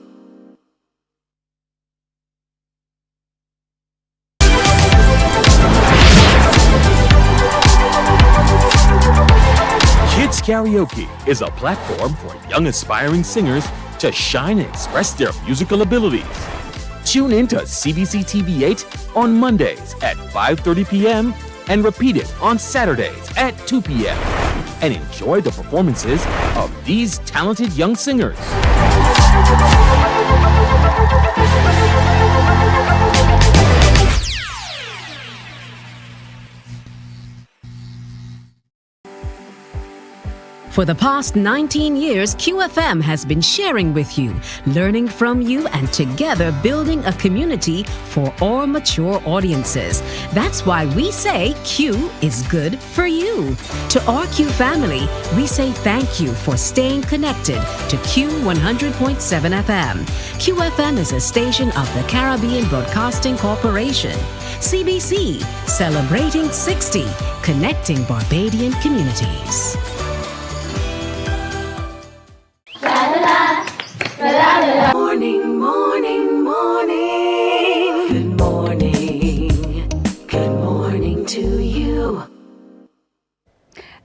Kids Karaoke is a platform for young aspiring singers to shine and express their musical abilities. Tune in to CBC TV 8 on Mondays at 5:30 p.m. and repeat it on Saturdays at 2 p.m. and enjoy the performances of these talented young singers. For the past 19 years, QFM has been sharing with you, learning from you, and together building a community for all mature audiences. That's why we say Q is good for you. To our Q family, we say thank you for staying connected to Q 100.7 FM. QFM is a station of the Caribbean Broadcasting Corporation. CBC, celebrating 60, connecting Barbadian communities. Morning, morning, morning. Good morning. Good morning to you.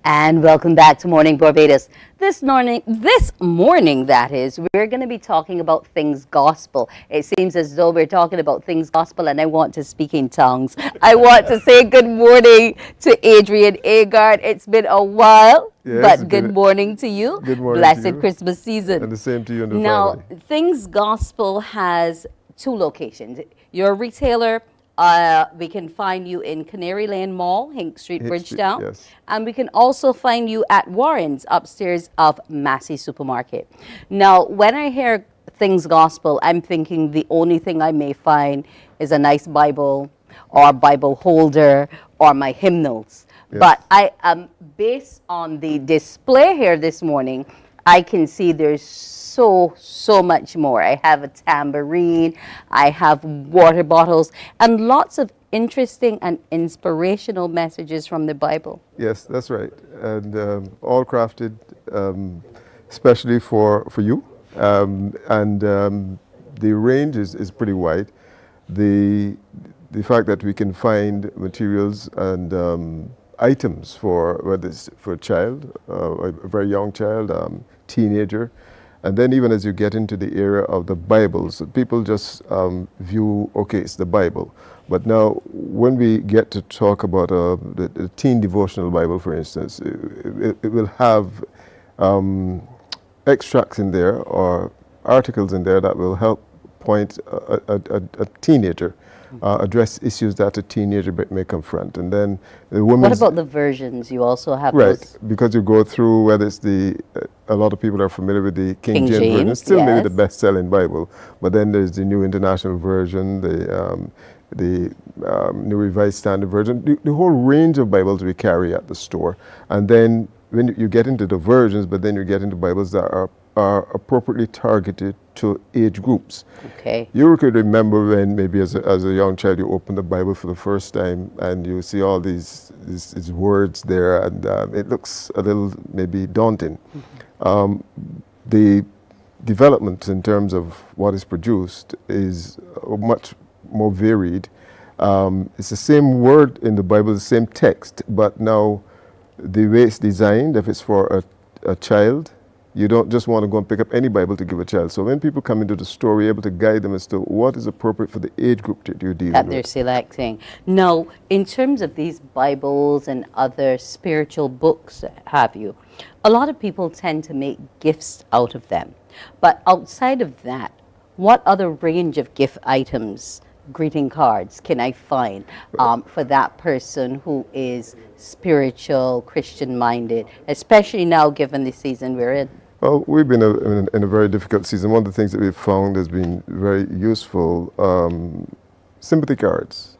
And welcome back to Morning Barbados. This morning, that is, we're going to be talking about things gospel. It seems as though we're talking about things gospel, and I want to speak in tongues. I want to say good morning to Adrian Agard. It's been a while, but good morning to you. Good morning. Blessed to you. Christmas season. And the same to you and the now, family. Things Gospel has 2 locations. You're a retailer. We can find you in Canary Lane Mall, Hink Street, Bridgetown. Yes. And we can also find you at Warren's upstairs of Massey Supermarket. Now, when I hear Things Gospel, I'm thinking the only thing I may find is a nice Bible or Bible holder or my hymnals. Yes. But I am based on the display here this morning, I can see there's so much more. I have a tambourine, I have water bottles, and lots of interesting and inspirational messages from the Bible. Yes, that's right. And all crafted especially for you. The range is pretty wide. The fact that we can find materials and items for whether it's for a child, a very young child, teenager, and then even as you get into the area of the Bibles, people just view, okay, it's the Bible. But now when we get to talk about the teen devotional Bible, for instance, it will have extracts in there or articles in there that will help point a teenager, address issues that a teenager may confront. And then the women's... What about the versions? You also have right, those? because you go through whether it's a lot of people are familiar with the King James version, still yes. maybe the best-selling Bible, but then there's the New International Version, the New Revised Standard Version, the whole range of Bibles we carry at the store. And then when you get into the versions, but then you get into Bibles that are appropriately targeted to age groups. Okay. You could remember when maybe as a young child you open the Bible for the first time and you see all these words there, and it looks a little maybe daunting. The development in terms of what is produced is much more varied. It's the same word in the Bible, the same text, but now the way it's designed, if it's for a child, you don't just want to go and pick up any Bible to give a child. So when people come into the store, we're able to guide them as to what is appropriate for the age group that you're dealing with. That they're selecting. Now, in terms of these Bibles and other spiritual books, have you, a lot of people tend to make gifts out of them. But outside of that, what other range of gift items, greeting cards, can I find for that person who is spiritual, Christian-minded, especially now given the season we're in? Well, we've been in a very difficult season. One of the things that we've found has been very useful, sympathy cards.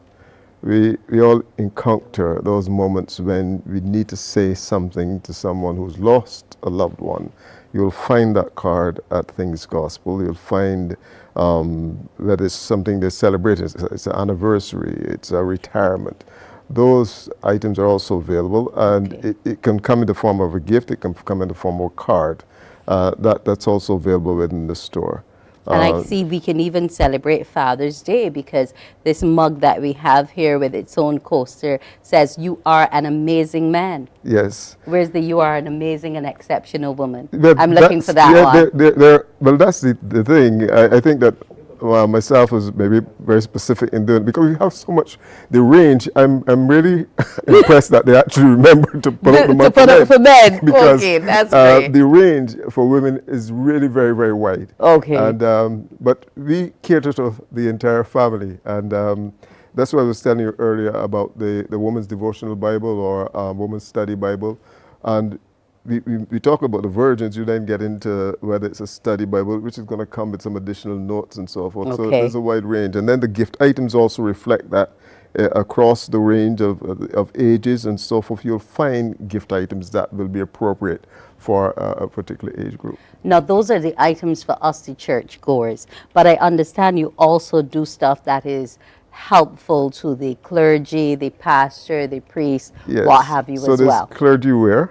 We all encounter those moments when we need to say something to someone who's lost a loved one. You'll find that card at Things Gospel. You'll find that it's something they're celebrating. It's an anniversary, it's a retirement. Those items are also available, and it can come in the form of a gift, it can come in the form of a card. That's also available within the store. And I see we can even celebrate Father's Day, because this mug that we have here with its own coaster says, "You are an amazing man." Yes. Where's the "You are an amazing and exceptional woman"? But I'm looking for that one. Well, that's the thing. I think that myself was maybe very specific in doing, because we have so much, the range, I'm really impressed that they actually remember to put up the mug for men. Because okay, that's great. the range for women is really very, very wide. Okay. And but we cater to the entire family, and that's what I was telling you earlier about the Women's Devotional Bible or Women's Study Bible. And we talk about the versions, you then get into whether it's a study Bible, which is going to come with some additional notes and so forth. Okay. So there's a wide range. And then the gift items also reflect that across the range of ages and so forth. You'll find gift items that will be appropriate for a particular age group. Now, those are the items for us, the church goers. But I understand you also do stuff that is helpful to the clergy, the pastor, the priest, yes. What have you so as well. So there's clergy wear,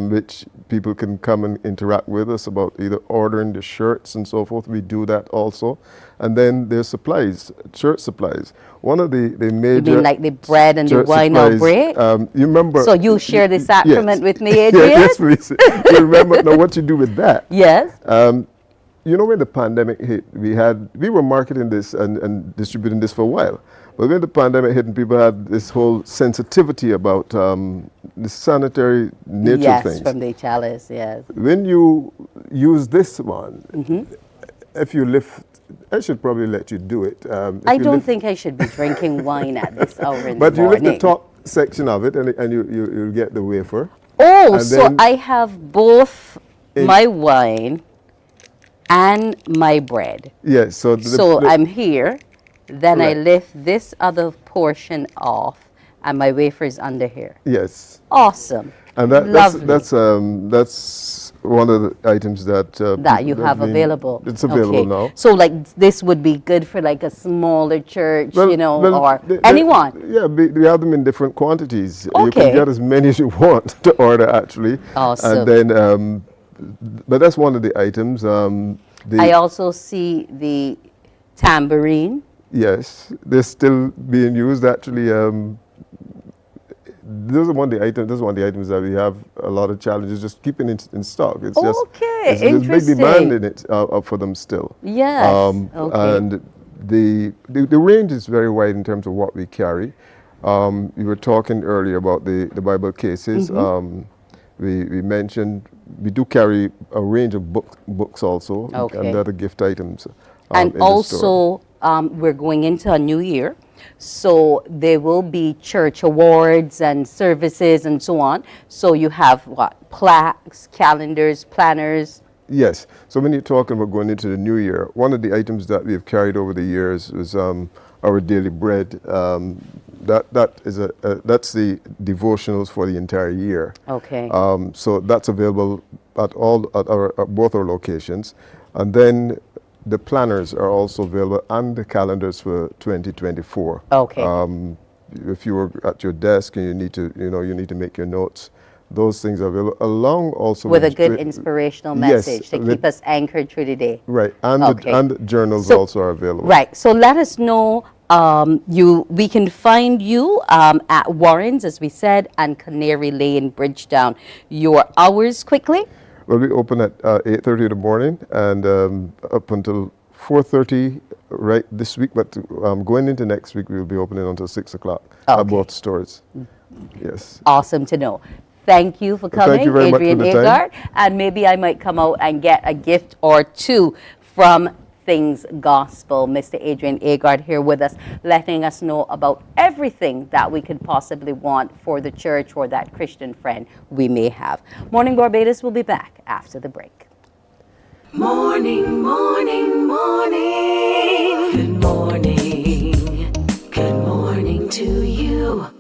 which people can come and interact with us about either ordering the shirts and so forth. We do that also. And then there's supplies, church supplies. One of the major... You mean like the bread and the wine or break? You remember... So you share the sacrament yes. with me, Adrian? Yes, please. You remember now what you do with that? Yes. You know, when the pandemic hit, we were marketing this and distributing this for a while. But when the pandemic hit and people had this whole sensitivity about the sanitary nature of things. Yes, from the chalice, yes. When you use this one, if you lift, I should probably let you do it. I don't think I should be drinking wine at this hour in the morning. But you lift the top section of it and you get the wafer. Oh, and so I have both my wine and my bread. Yes. So I'm here. Then I lift this other portion off, and my wafer is under here. Yes. Awesome. And that's one of the items that that you have available. It's available now. So like this would be good for like a smaller church, Well, you know, well, or they- anyone. Yeah, we have them in different quantities. You Okay. can get as many as you want to order, actually. Awesome. And then, but that's one of the items. I also see the tambourine. Yes, they're still being used. Actually, those are one of the items. Those are one of the items that we have a lot of challenges just keeping it in stock. It's just there's big demand in it for them still. Yes. And the range is very wide in terms of what we carry. You were talking earlier about the Bible cases. We mentioned we do carry a range of books also, and other gift items. And in the store. also, we're going into a new year, so there will be church awards and services and so on. So you have what? Plaques, calendars, planners. Yes. So when you're talking about going into the new year, one of the items that we've carried over the years is our daily bread. That's the devotionals for the entire year. Okay. So that's available at both our locations, and then the planners are also available and the calendars for 2024. Okay. If you were at your desk and you need to make your notes, those things are available along also with a good inspirational message to keep us anchored through the day. Right, and and journals also are available. Right. So let us know. We can find you at Warren's, as we said, and Canary Lane, Bridgetown. Your hours quickly? Well, we open at 8:30 in the morning and up until 4:30 right this week, but going into next week, we'll be opening until 6 o'clock at both stores. Yes. Awesome to know. Thank you for coming, Thank you very Adrian much for the time. Agard. And maybe I might come out and get a gift or two from Things Gospel. Mr. Adrian Agard here with us, letting us know about everything that we could possibly want for the church or that Christian friend we may have. Morning Barbados will be back after the break. Morning, morning, morning. Good morning. Good morning to you.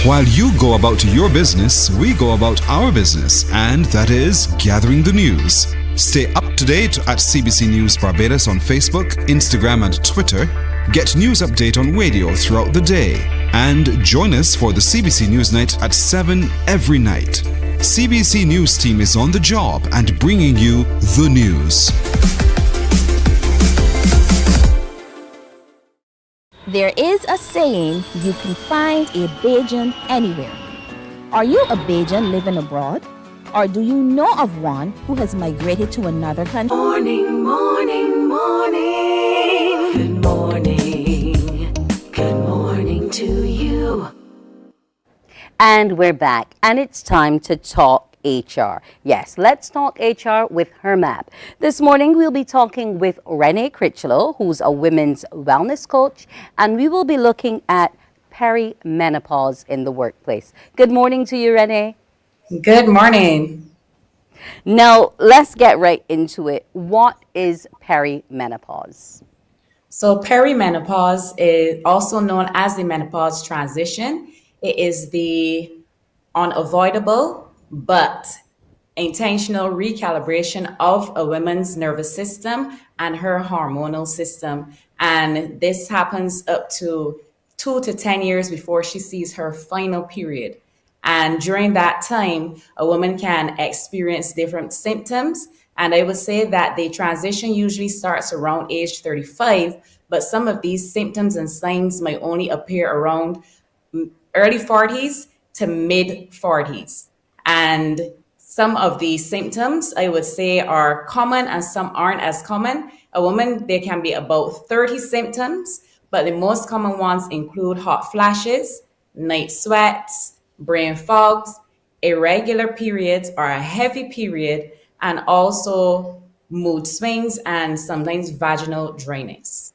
While you go about your business, we go about our business, and that is gathering the news. Stay up to date at CBC News Barbados on Facebook, Instagram, and Twitter. Get news update on radio throughout the day. And join us for the CBC News Night at 7 every night. CBC News team is on the job and bringing you the news. There is a saying, you can find a Bajan anywhere. Are you a Bajan living abroad? Or do you know of one who has migrated to another country? Morning, morning, morning. Good morning. Good morning to you. And we're back, and it's time to talk HR. Yes, let's talk HR with HERMAP. This morning, we'll be talking with Renee Critchlow, who's a women's wellness coach, and we will be looking at perimenopause in the workplace. Good morning to you, Renee. Good morning. Now, let's get right into it. What is perimenopause? So perimenopause is also known as the menopause transition. It is the unavoidable but intentional recalibration of a woman's nervous system and her hormonal system. And this happens up to 2 to 10 years before she sees her final period. And during that time, a woman can experience different symptoms. And I would say that the transition usually starts around age 35, but some of these symptoms and signs might only appear around early 40s to mid 40s. And some of these symptoms I would say are common and some aren't as common. A woman, there can be about 30 symptoms, but the most common ones include hot flashes, night sweats, brain fogs, irregular periods or a heavy period, and also mood swings and sometimes vaginal dryness.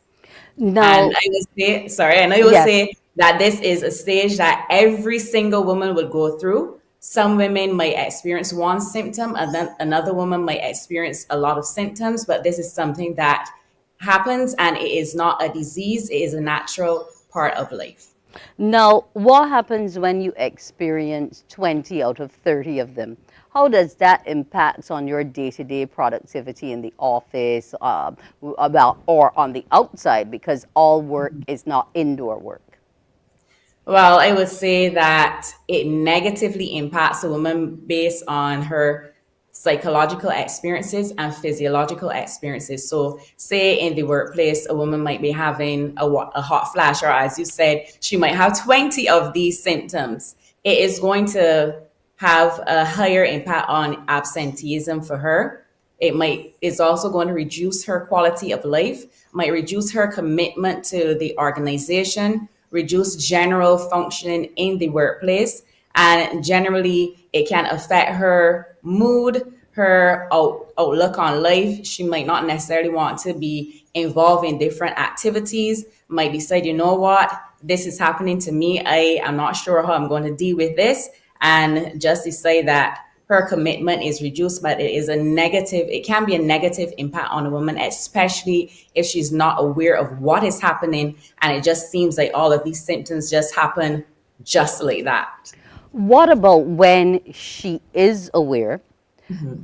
Now, And I would say, sorry, and I would yes. say that this is a stage that every single woman would go through. Some women might experience one symptom, and then another woman might experience a lot of symptoms, but this is something that happens and it is not a disease, it is a natural part of life. Now, what happens when you experience 20 out of 30 of them? How does that impact on your day-to-day productivity in the office, or on the outside? Because all work is not indoor work. Well, I would say that it negatively impacts a woman based on her psychological experiences and physiological experiences. So, say in the workplace, a woman might be having a hot flash, or as you said, she might have 20 of these symptoms. It is going to have a higher impact on absenteeism for her. It's also going to reduce her quality of life, might reduce her commitment to the organization, reduce general functioning in the workplace, and generally it can affect her mood, her outlook on life. She might not necessarily want to be involved in different activities, might decide, you know what, this is happening to me, I am not sure how I'm going to deal with this, and just decide that her commitment is reduced. But it can be a negative impact on a woman, especially if she's not aware of what is happening and it just seems like all of these symptoms just happen just like that. What about when she is aware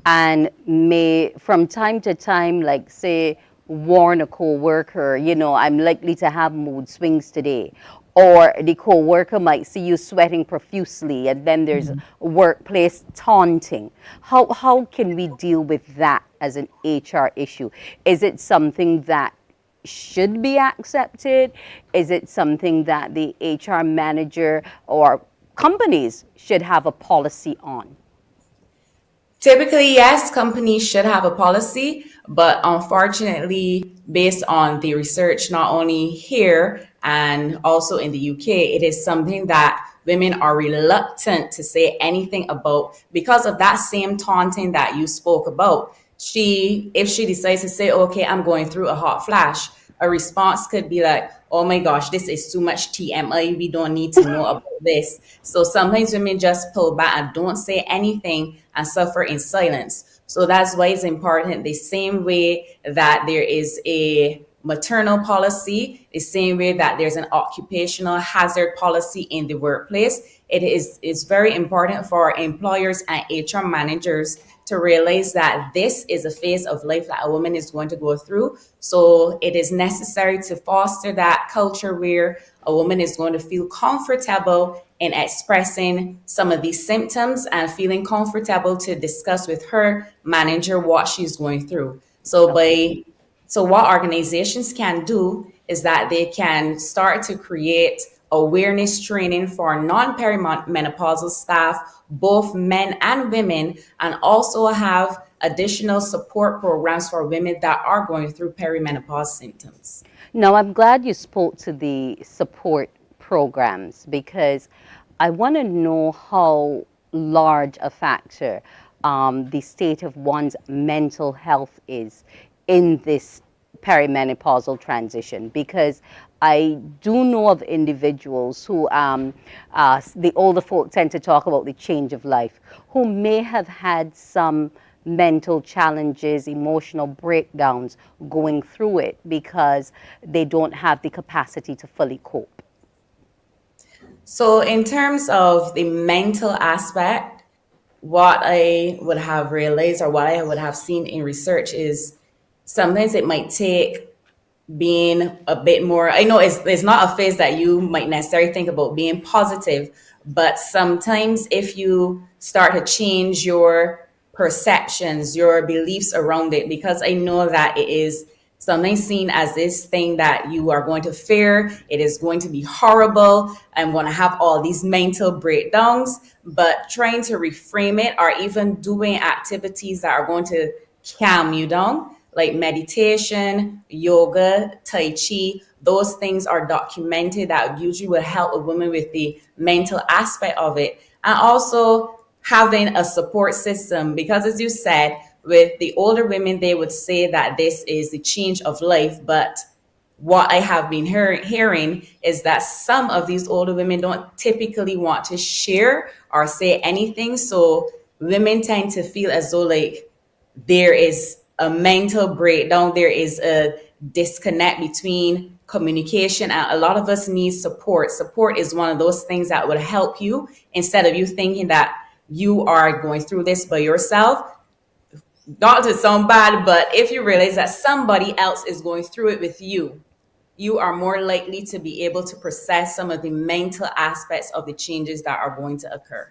and may from time to time, like say, warn a co-worker, I'm likely to have mood swings today? Or the co-worker might see you sweating profusely, and then there's workplace taunting. How can we deal with that as an HR issue? Is it something that should be accepted? Is it something that the HR manager or companies should have a policy on? Typically, yes, companies should have a policy, but unfortunately, based on the research, not only here and also in the UK, it is something that women are reluctant to say anything about because of that same taunting that you spoke about. If she decides to say, okay, I'm going through a hot flash, a response could be like, oh my gosh, this is too much TMI. We don't need to know about this. So sometimes women just pull back and don't say anything and suffer in silence. So that's why it's important, the same way that there is a maternal policy, the same way that there's an occupational hazard policy in the workplace, it's very important for employers and HR managers to realize that this is a phase of life that a woman is going to go through. So it is necessary to foster that culture where a woman is going to feel comfortable in expressing some of these symptoms and feeling comfortable to discuss with her manager what she's going through. So what organizations can do is that they can start to create awareness training for non-perimenopausal staff, both men and women, and also have additional support programs for women that are going through perimenopause symptoms. Now, I'm glad you spoke to the support programs because I want to know how large a factor the state of one's mental health is in this perimenopausal transition, because I do know of individuals who, the older folk tend to talk about the change of life, who may have had some mental challenges, emotional breakdowns going through it because they don't have the capacity to fully cope. So in terms of the mental aspect, what I would have realized or what I would have seen in research is sometimes it might take being a bit more, I know it's not a phase that you might necessarily think about being positive, but sometimes if you start to change your perceptions, your beliefs around it, because I know that it is sometimes seen as this thing that you are going to fear, it is going to be horrible, I'm going to have all these mental breakdowns, but trying to reframe it or even doing activities that are going to calm you down, like meditation, yoga, tai chi, those things are documented that usually will help a woman with the mental aspect of it. And also having a support system, because as you said, with the older women, they would say that this is the change of life. But what I have been hearing is that some of these older women don't typically want to share or say anything. So women tend to feel as though like there is a mental breakdown, there is a disconnect between communication, and a lot of us need support. Support is one of those things that will help you instead of you thinking that you are going through this by yourself. Not to sound bad, but if you realize that somebody else is going through it with you, you are more likely to be able to process some of the mental aspects of the changes that are going to occur.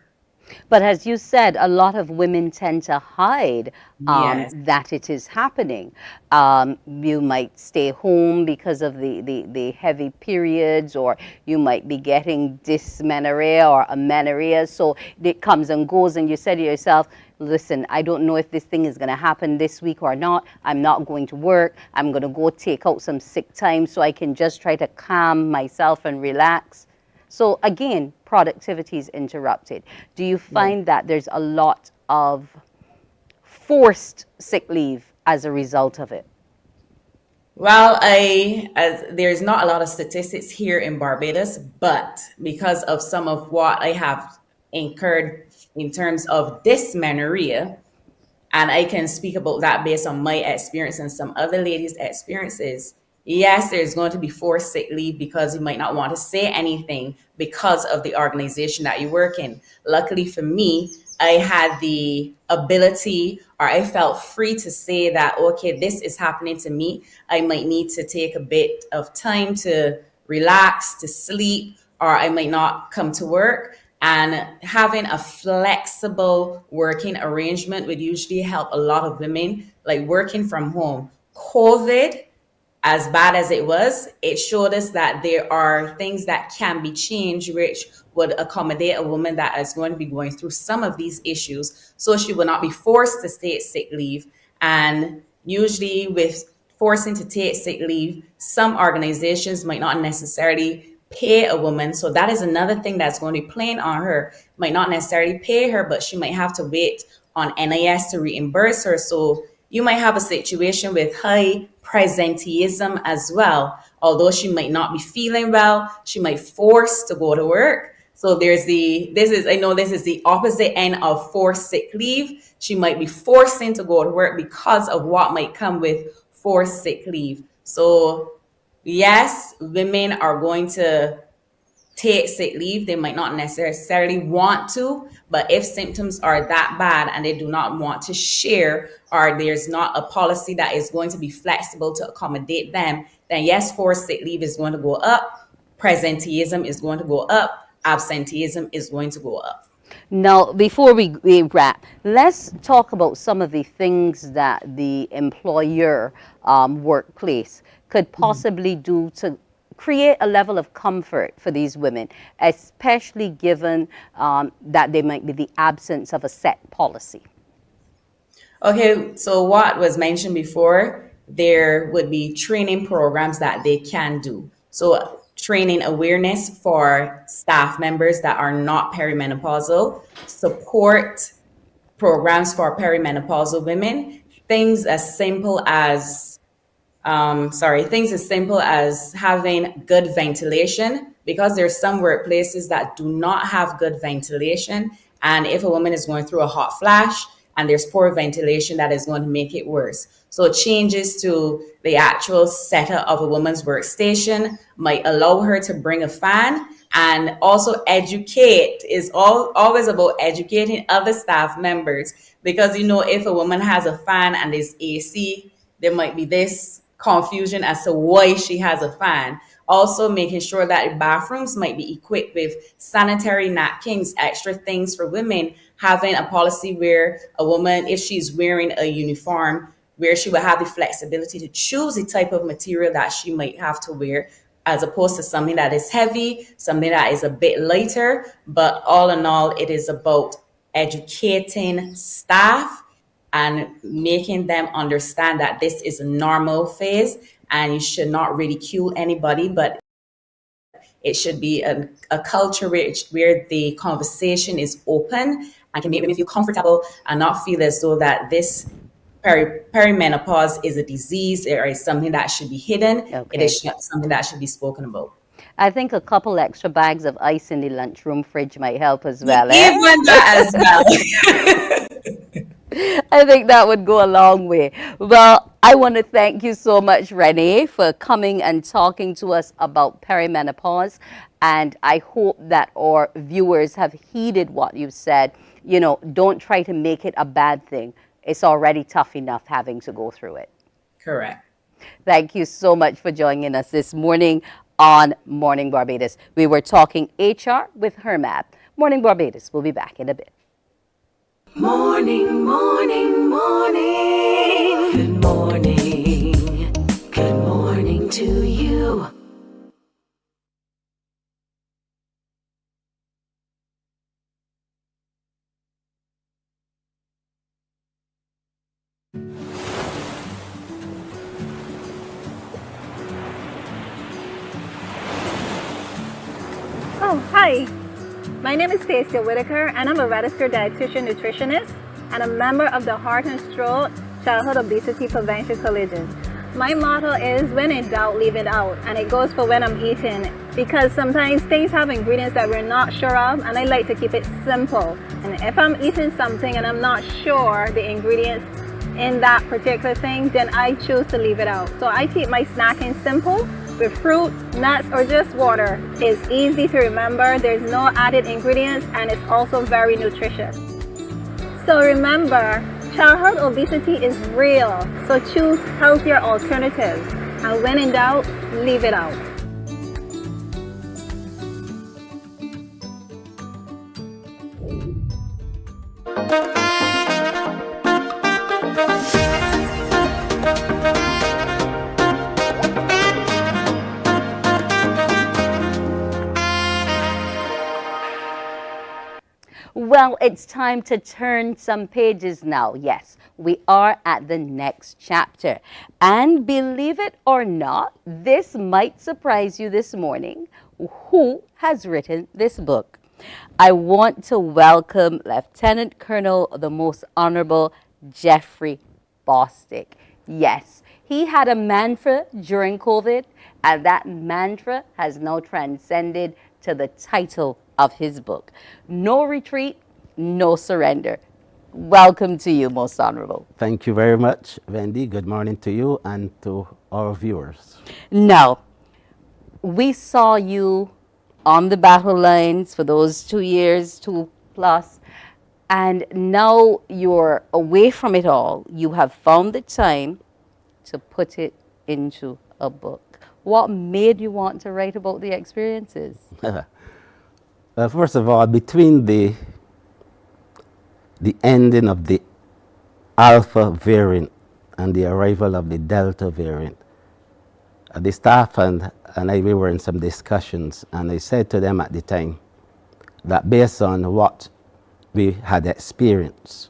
But as you said, a lot of women tend to hide Yes. that it is happening. You might stay home because of the heavy periods, or you might be getting dysmenorrhea or amenorrhea. So it comes and goes, and you say to yourself, listen, I don't know if this thing is going to happen this week or not. I'm not going to work. I'm going to go take out some sick time so I can just try to calm myself and relax. So again, productivity is interrupted. Do you find that there's a lot of forced sick leave as a result of it? Well, there's not a lot of statistics here in Barbados, but because of some of what I have incurred in terms of dysmenorrhea, and I can speak about that based on my experience and some other ladies' experiences. Yes, there's going to be forced sick leave because you might not want to say anything because of the organization that you work in. Luckily for me, I had the ability, or I felt free to say that, okay, this is happening to me. I might need to take a bit of time to relax, to sleep, or I might not come to work. And having a flexible working arrangement would usually help a lot of women, like working from home. COVID, as bad as it was, it showed us that there are things that can be changed, which would accommodate a woman that is going to be going through some of these issues, so she will not be forced to take sick leave. And usually with forcing to take sick leave, some organizations might not necessarily pay a woman. So that is another thing that's going to be playing on her. Might not necessarily pay her, but she might have to wait on NIS to reimburse her. So you might have a situation with high presenteeism as well. Although she might not be feeling well, she might force to go to work. So this is the opposite end of forced sick leave. She might be forcing to go to work because of what might come with forced sick leave. So yes, women are going to take sick leave. They might not necessarily want to, but if symptoms are that bad and they do not want to share, or there's not a policy that is going to be flexible to accommodate them, then yes, forced sick leave is going to go up, presenteeism is going to go up, absenteeism is going to go up. Now, before we wrap, let's talk about some of the things that the employer workplace could possibly do to create a level of comfort for these women, especially given that there might be the absence of a set policy. Okay, so what was mentioned before, there would be training programs that they can do. So training awareness for staff members that are not perimenopausal, support programs for perimenopausal women, things as simple as having good ventilation, because there's some workplaces that do not have good ventilation. And if a woman is going through a hot flash and there's poor ventilation, that is going to make it worse. So changes to the actual setup of a woman's workstation might allow her to bring a fan, and also educate is always about educating other staff members, because if a woman has a fan and there's AC, there might be this confusion as to why she has a fan. Also making sure that bathrooms might be equipped with sanitary napkins, extra things for women, having a policy where a woman, if she's wearing a uniform, where she will have the flexibility to choose the type of material that she might have to wear, as opposed to something that is heavy, something that is a bit lighter. But all in all, it is about educating staff and making them understand that this is a normal phase, and you should not ridicule anybody, but it should be a culture where the conversation is open and can make women feel comfortable and not feel as though that this perimenopause is a disease or is something that should be hidden. It is something that should be spoken about. I think a couple extra bags of ice in the lunchroom fridge might help as well. Even that as well. I think that would go a long way. Well, I want to thank you so much, Renee, for coming and talking to us about perimenopause. And I hope that our viewers have heeded what you said. You know, don't try to make it a bad thing. It's already tough enough having to go through it. Correct. Thank you so much for joining us this morning on Morning Barbados. We were talking HR with Hermab. Morning Barbados. We'll be back in a bit. Morning, morning, morning. Good morning. Good morning to you. Oh, hi. My name is Stacia Whitaker, and I'm a registered dietitian nutritionist and a member of the Heart and Stroke Childhood Obesity Prevention Coalition. My motto is, when in doubt, leave it out, and it goes for when I'm eating, because sometimes things have ingredients that we're not sure of, and I like to keep it simple. And if I'm eating something and I'm not sure the ingredients in that particular thing, then I choose to leave it out. So I keep my snacking simple with fruit, nuts, or just water. It's easy to remember, there's no added ingredients, and it's also very nutritious. So remember, childhood obesity is real, so choose healthier alternatives. And when in doubt, leave it out. Well, it's time to turn some pages now. Yes, we are at the next chapter. And believe it or not, this might surprise you this morning. Who has written this book? I want to welcome Lieutenant Colonel, the Most Honorable Jeffrey Bostick. Yes, he had a mantra during COVID, and that mantra has now transcended to the title of his book. No retreat, no surrender. Welcome to you, Most Honorable. Thank you very much, Wendy. Good morning to you and to our viewers. Now, we saw you on the battle lines for those 2 years, 2+, and now you're away from it all. You have found the time to put it into a book. What made you want to write about the experiences? First of all, between the ending of the Alpha variant and the arrival of the Delta variant, the staff and I, we were in some discussions, and I said to them at the time that based on what we had experienced,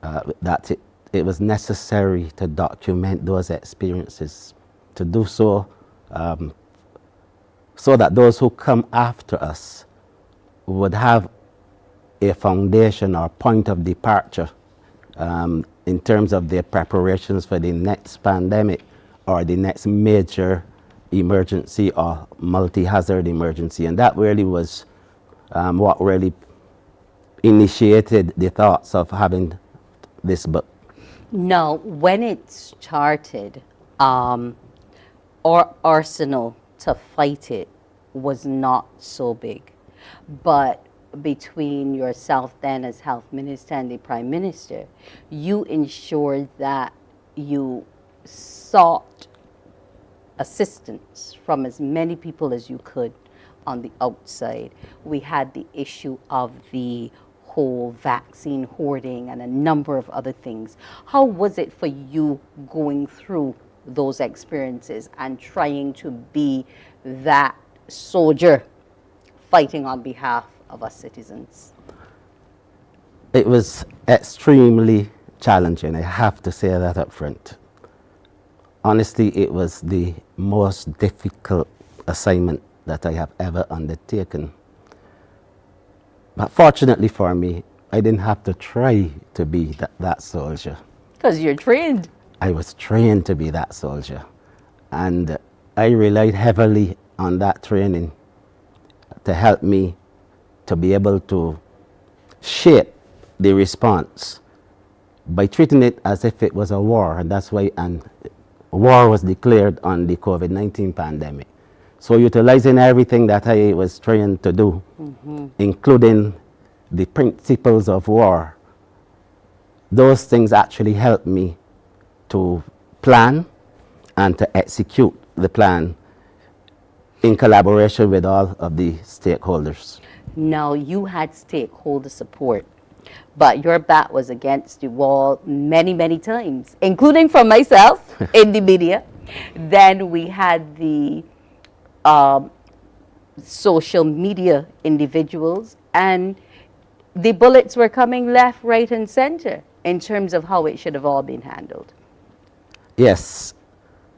that it was necessary to document those experiences, to do so so that those who come after us would have a foundation or point of departure in terms of their preparations for the next pandemic or the next major emergency or multi-hazard emergency. And that really was what really initiated the thoughts of having this book. Now, when it started, our arsenal to fight it was not so big. But between yourself then as Health Minister and the Prime Minister, you ensured that you sought assistance from as many people as you could on the outside. We had the issue of the whole vaccine hoarding and a number of other things. How was it for you going through those experiences and trying to be that soldier fighting on behalf of us citizens? It was extremely challenging. I have to say that up front. honestly, it was the most difficult assignment that I have ever undertaken. But fortunately for me, I didn't have to try to be that soldier. Because you're trained. I was trained to be that soldier. And I relied heavily on that training to help me to be able to shape the response by treating it as if it was a war. And that's why war was declared on the COVID-19 pandemic. So utilizing everything that I was trained to do, including the principles of war, those things actually helped me to plan and to execute the plan in collaboration with all of the stakeholders. Now, you had stakeholder support, but your back was against the wall many, many times, including from myself in the media. Then we had the social media individuals, and the bullets were coming left, right, and center in terms of how it should have all been handled. Yes.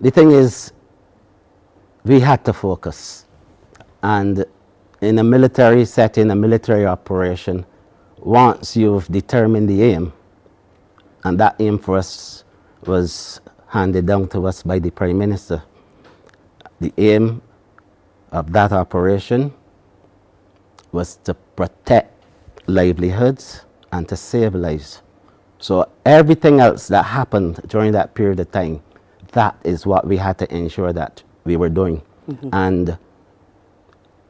The thing is, we had to focus. And in a military setting, a military operation, once you've determined the aim, and that aim for us was handed down to us by the Prime Minister, the aim of that operation was to protect livelihoods and to save lives. So everything else that happened during that period of time, that is what we had to ensure that we were doing. And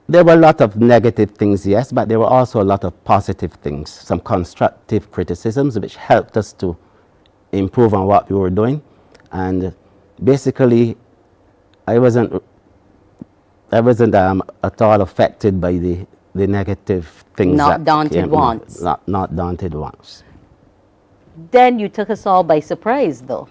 there were a lot of negative things, yes, but there were also a lot of positive things, some constructive criticisms which helped us to improve on what we were doing. And basically, I wasn't at all affected by the negative things. Not daunted once. Not daunted once. Then you took us all by surprise, though.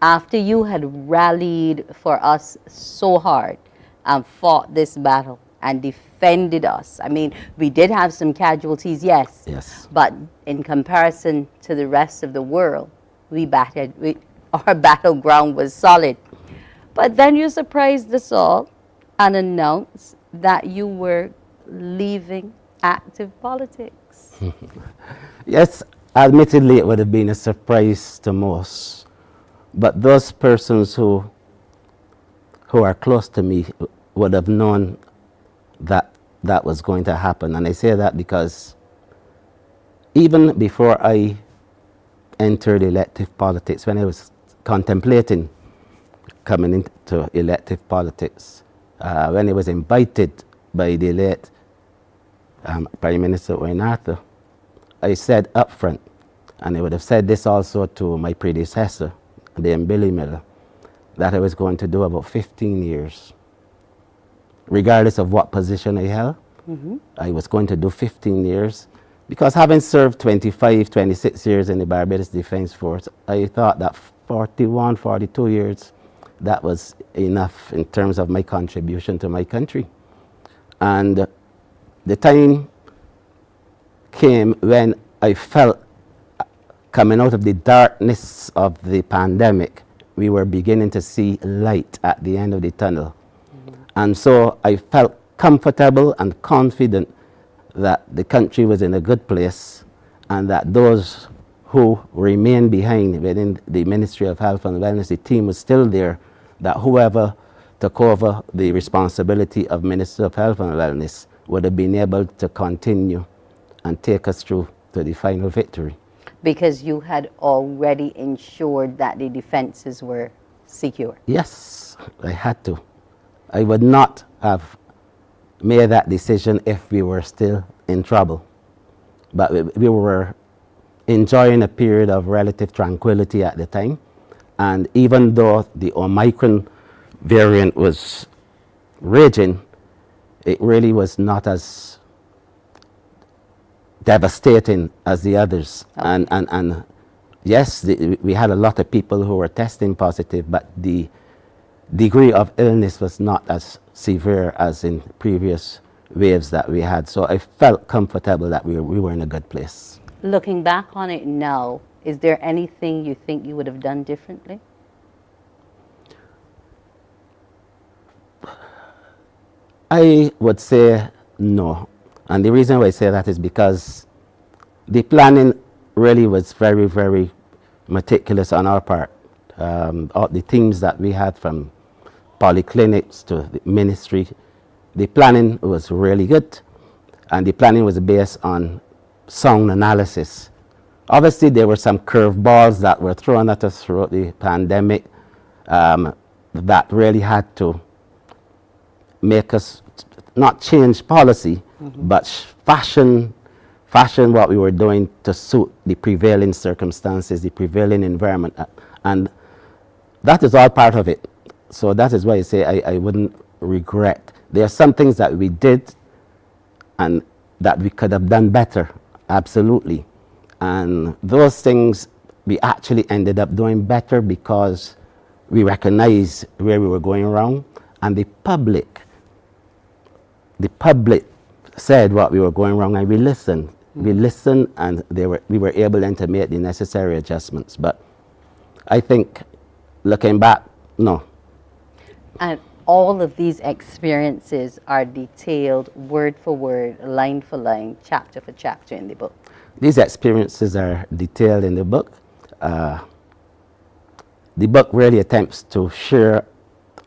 After you had rallied for us so hard and fought this battle and defended us. I mean, we did have some casualties, yes. Yes. But in comparison to the rest of the world, our battleground was solid. But then you surprised us all and announced that you were leaving active politics. Yes, admittedly, it would have been a surprise to most. But those persons who are close to me would have known that that was going to happen. And I say that because even before I entered elective politics, when I was contemplating coming into elective politics, when I was invited by the late Prime Minister Wayne Arthur, I said up front, and I would have said this also to my predecessor, Dame Billy Miller, that I was going to do about 15 years. Regardless of what position I held, I was going to do 15 years. Because having served 25, 26 years in the Barbados Defense Force, I thought that 41, 42 years, that was enough in terms of my contribution to my country. And the time came when I felt, coming out of the darkness of the pandemic, we were beginning to see light at the end of the tunnel. And so I felt comfortable and confident that the country was in a good place and that those who remained behind within the Ministry of Health and Wellness, the team was still there, that whoever took over the responsibility of Minister of Health and Wellness would have been able to continue and take us through to the final victory. Because you had already ensured that the defenses were secure. Yes, I had to. I would not have made that decision if we were still in trouble. But we were enjoying a period of relative tranquility at the time. And even though the Omicron variant was raging, it really was not as devastating as the others. Okay. And yes, we had a lot of people who were testing positive, but the degree of illness was not as severe as in previous waves that we had. So I felt comfortable that we were in a good place. Looking back on it now, is there anything you think you would have done differently? I would say no. And the reason why I say that is because the planning really was very, very meticulous on our part. All the teams that we had from polyclinics to the ministry, the planning was really good. And the planning was based on sound analysis. Obviously, there were some curveballs that were thrown at us throughout the pandemic that really had to make us not change policy, but fashion what we were doing to suit the prevailing circumstances, the prevailing environment. And that is all part of it. So that is why I say I wouldn't regret. There are some things that we did and that we could have done better, absolutely. And those things we actually ended up doing better because we recognized where we were going wrong, and the public said what we were going wrong, and we listened. We listened, and we were able then to make the necessary adjustments. But I think, looking back, no. And all of these experiences are detailed word for word, line for line, chapter for chapter in the book. These experiences are detailed in the book. The book really attempts to share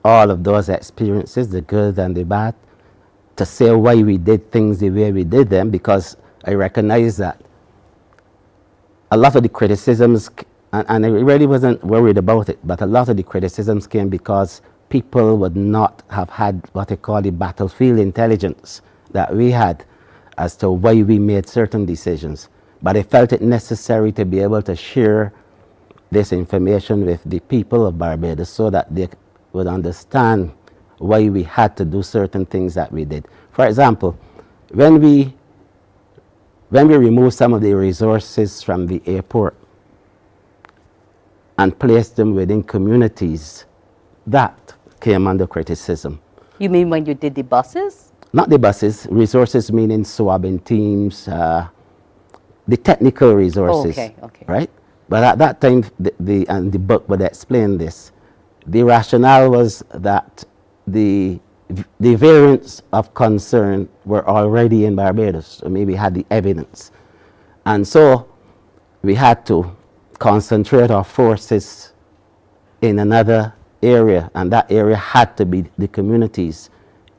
all of those experiences, the good and the bad, to say why we did things the way we did them, because I recognize that a lot of the criticisms, and I really wasn't worried about it, but a lot of the criticisms came because people would not have had what I call the battlefield intelligence that we had as to why we made certain decisions. But I felt it necessary to be able to share this information with the people of Barbados so that they would understand why we had to do certain things that we did. For example, when we removed some of the resources from the airport and placed them within communities, that came under criticism. You mean when you did the buses? Not the buses, resources meaning swabbing teams, the technical resources, right? But at that time, and the book would explain this, the rationale was that the variants of concern were already in Barbados, or maybe had the evidence. And so we had to concentrate our forces in another area, and that area had to be the communities.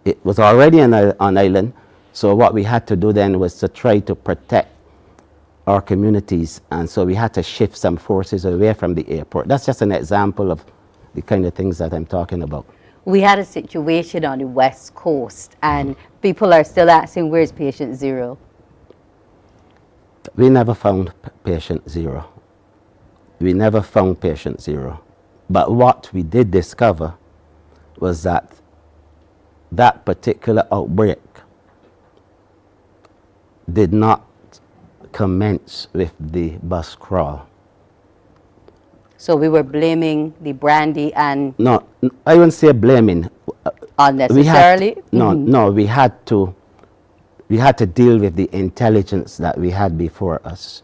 It was already on island, so what we had to do then was to try to protect our communities, and so we had to shift some forces away from the airport. That's just an example of the kind of things that I'm talking about. We had a situation on the West Coast, and people are still asking, where's patient zero? We never found patient zero. We never found patient zero. But what we did discover was that that particular outbreak did not commence with the bus crawl. So we were blaming the brandy and... No, I wouldn't say blaming. Unnecessarily? No, we had to deal with the intelligence that we had before us.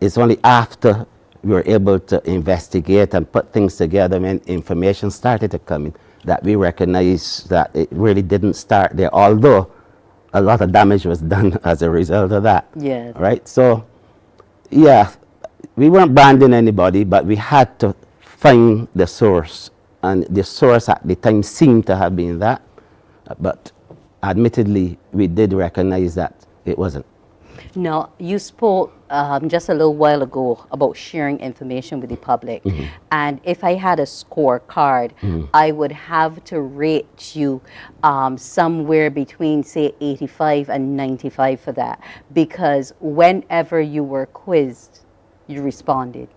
It's only after we were able to investigate and put things together when information started to come in that we recognized that it really didn't start there, although a lot of damage was done as a result of that. Yes. Right? So, yeah, we weren't branding anybody, but we had to find the source. And the source at the time seemed to have been that, but admittedly, we did recognize that it wasn't. Now, you spoke just a little while ago about sharing information with the public. And if I had a scorecard, I would have to rate you somewhere between, say, 85 and 95 for that. Because whenever you were quizzed, you responded.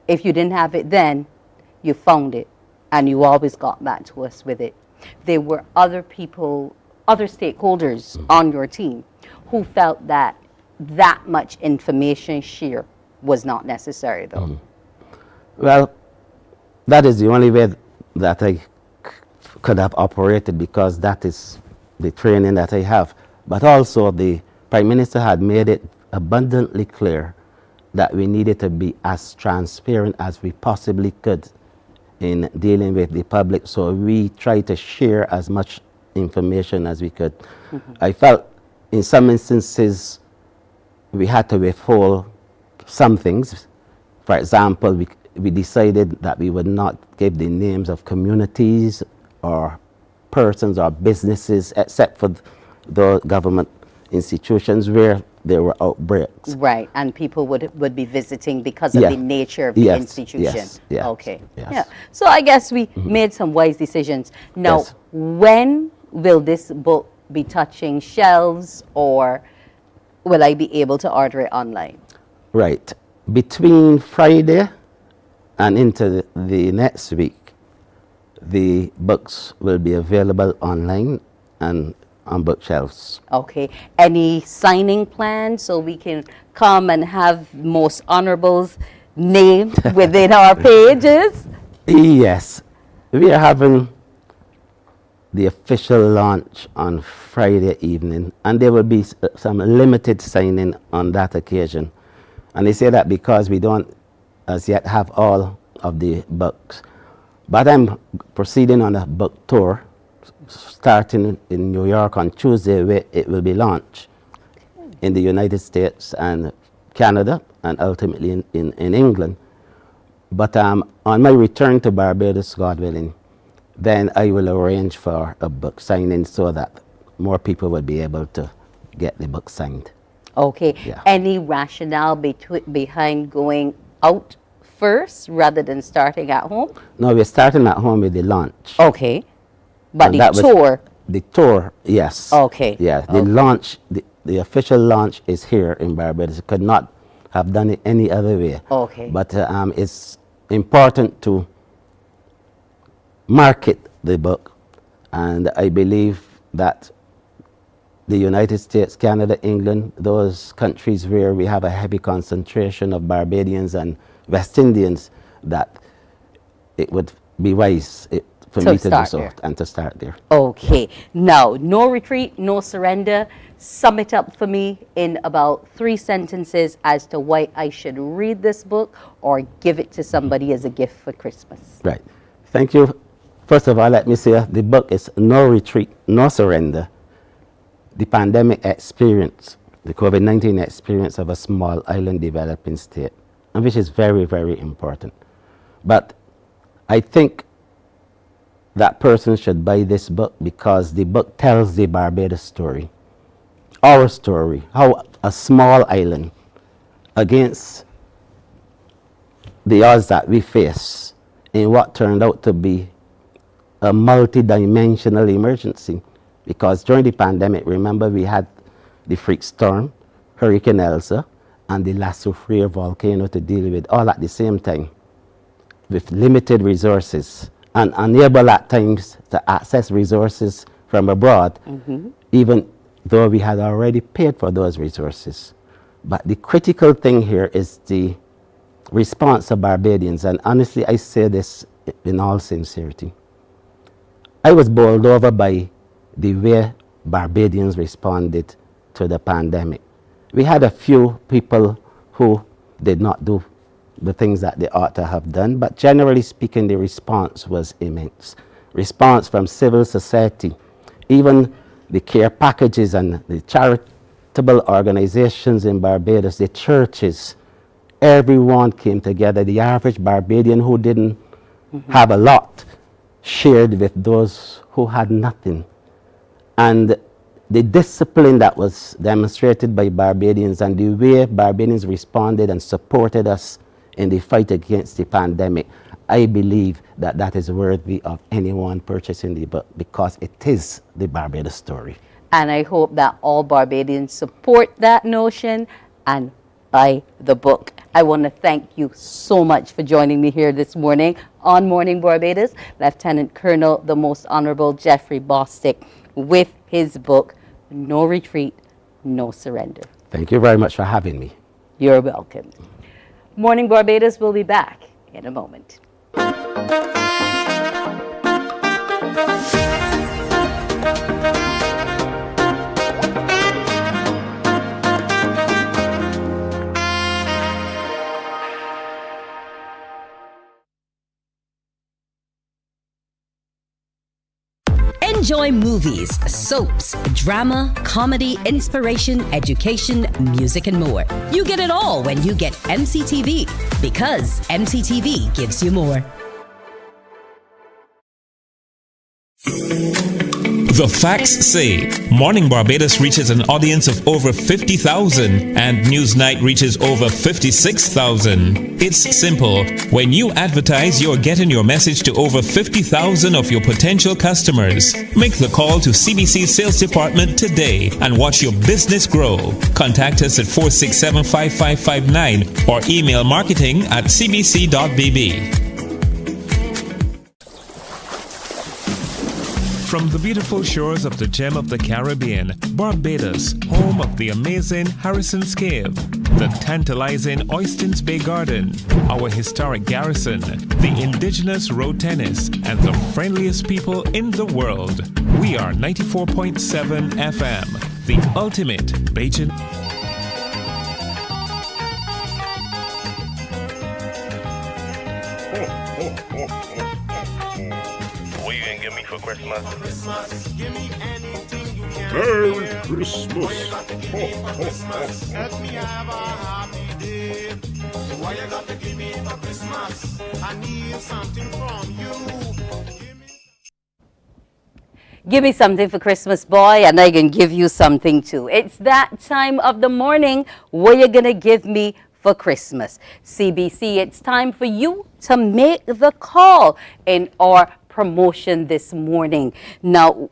If you didn't have it then, you found it. And you always got back to us with it. There were other people, other stakeholders on your team who felt that much information share was not necessary, though. Well, that is the only way that I could have operated, because that is the training that I have. But also the Prime Minister had made it abundantly clear that we needed to be as transparent as we possibly could in dealing with the public. So we tried to share as much information as we could. I felt in some instances we had to withhold some things. For example, we decided that we would not give the names of communities or persons or businesses except for the government institutions where there were outbreaks. Right, and people would be visiting because of the nature of the institution. Yes, okay. Yeah. So I guess we made some wise decisions. Now, when will this book be touching shelves, or will I be able to order it online? Right. Between Friday and into the next week, the books will be available online and on bookshelves. Okay. Any signing plans so we can come and have most honorables named within our pages? Yes. We are having the official launch on Friday evening, and there will be some limited signing on that occasion. And they say that because we don't as yet have all of the books. But I'm proceeding on a book tour starting in New York on Tuesday, where it will be launched in the United States and Canada and ultimately in England. But on my return to Barbados, God willing, then I will arrange for a book signing so that more people will be able to get the book signed. Okay. Yeah. Any rationale behind going out first rather than starting at home? No, we're starting at home with the launch. Okay. But And the tour? The tour, yes. Okay. Yeah, the launch, the official launch is here in Barbados. Could not have done it any other way. Okay. But it's important to market the book, and I believe that the United States, Canada, England, those countries where we have a heavy concentration of Barbadians and West Indians, that it would be wise for me to do so and to start there. Okay. Now, no retreat, no surrender. Sum it up for me in about 3 sentences as to why I should read this book or give it to somebody as a gift for Christmas. Right. Thank you. First of all, let me say the book is No Retreat, No Surrender, the pandemic experience, the COVID-19 experience of a small island developing state, and which is very, very important. But I think that person should buy this book because the book tells the Barbados story, our story, how a small island against the odds that we face in what turned out to be a multi-dimensional emergency. Because during the pandemic, remember, we had the freak storm, Hurricane Elsa, and the La Soufriere volcano to deal with all at the same time with limited resources, and unable at times to access resources from abroad, even though we had already paid for those resources. But the critical thing here is the response of Barbadians, and honestly, I say this in all sincerity. I was bowled over by the way Barbadians responded to the pandemic. We had a few people who did not do the things that they ought to have done, but generally speaking, the response was immense. Response from civil society, even the care packages and the charitable organizations in Barbados, the churches, everyone came together. The average Barbadian who didn't have a lot shared with those who had nothing. And the discipline that was demonstrated by Barbadians and the way Barbadians responded and supported us in the fight against the pandemic, I believe that that is worthy of anyone purchasing the book because it is the Barbados story. And I hope that all Barbadians support that notion and buy the book. I want to thank you so much for joining me here this morning on Morning Barbados, Lieutenant Colonel, the Most Honorable Jeffrey Bostic, with his book, No Retreat, No Surrender. Thank you very much for having me. You're welcome. Morning Barbados will be back in a moment. Enjoy movies, soaps, drama, comedy, inspiration, education, music, and more. You get it all when you get MCTV, because MCTV gives you more. The facts say Morning Barbados reaches an audience of over 50,000 and Newsnight reaches over 56,000. It's simple. When you advertise, you're getting your message to over 50,000 of your potential customers. Make the call to CBC Sales Department today and watch your business grow. Contact us at 467-5559 or email marketing@cbc.bb. From the beautiful shores of the gem of the Caribbean, Barbados, home of the amazing Harrison's Cave, the tantalizing Oystins Bay Garden, our historic garrison, the indigenous road tennis, and the friendliest people in the world. We are 94.7 FM, the ultimate Bajan. What you gonna give me for Christmas? Give me anything you can. Merry Christmas. Let me have a happy day. Why you got to give me for Christmas? I need something from you. Give me something for Christmas, boy, and I can give you something too. It's that time of the morning. What you gonna give me for Christmas? CBC, it's time for you to make the call in our promotion this morning. Now,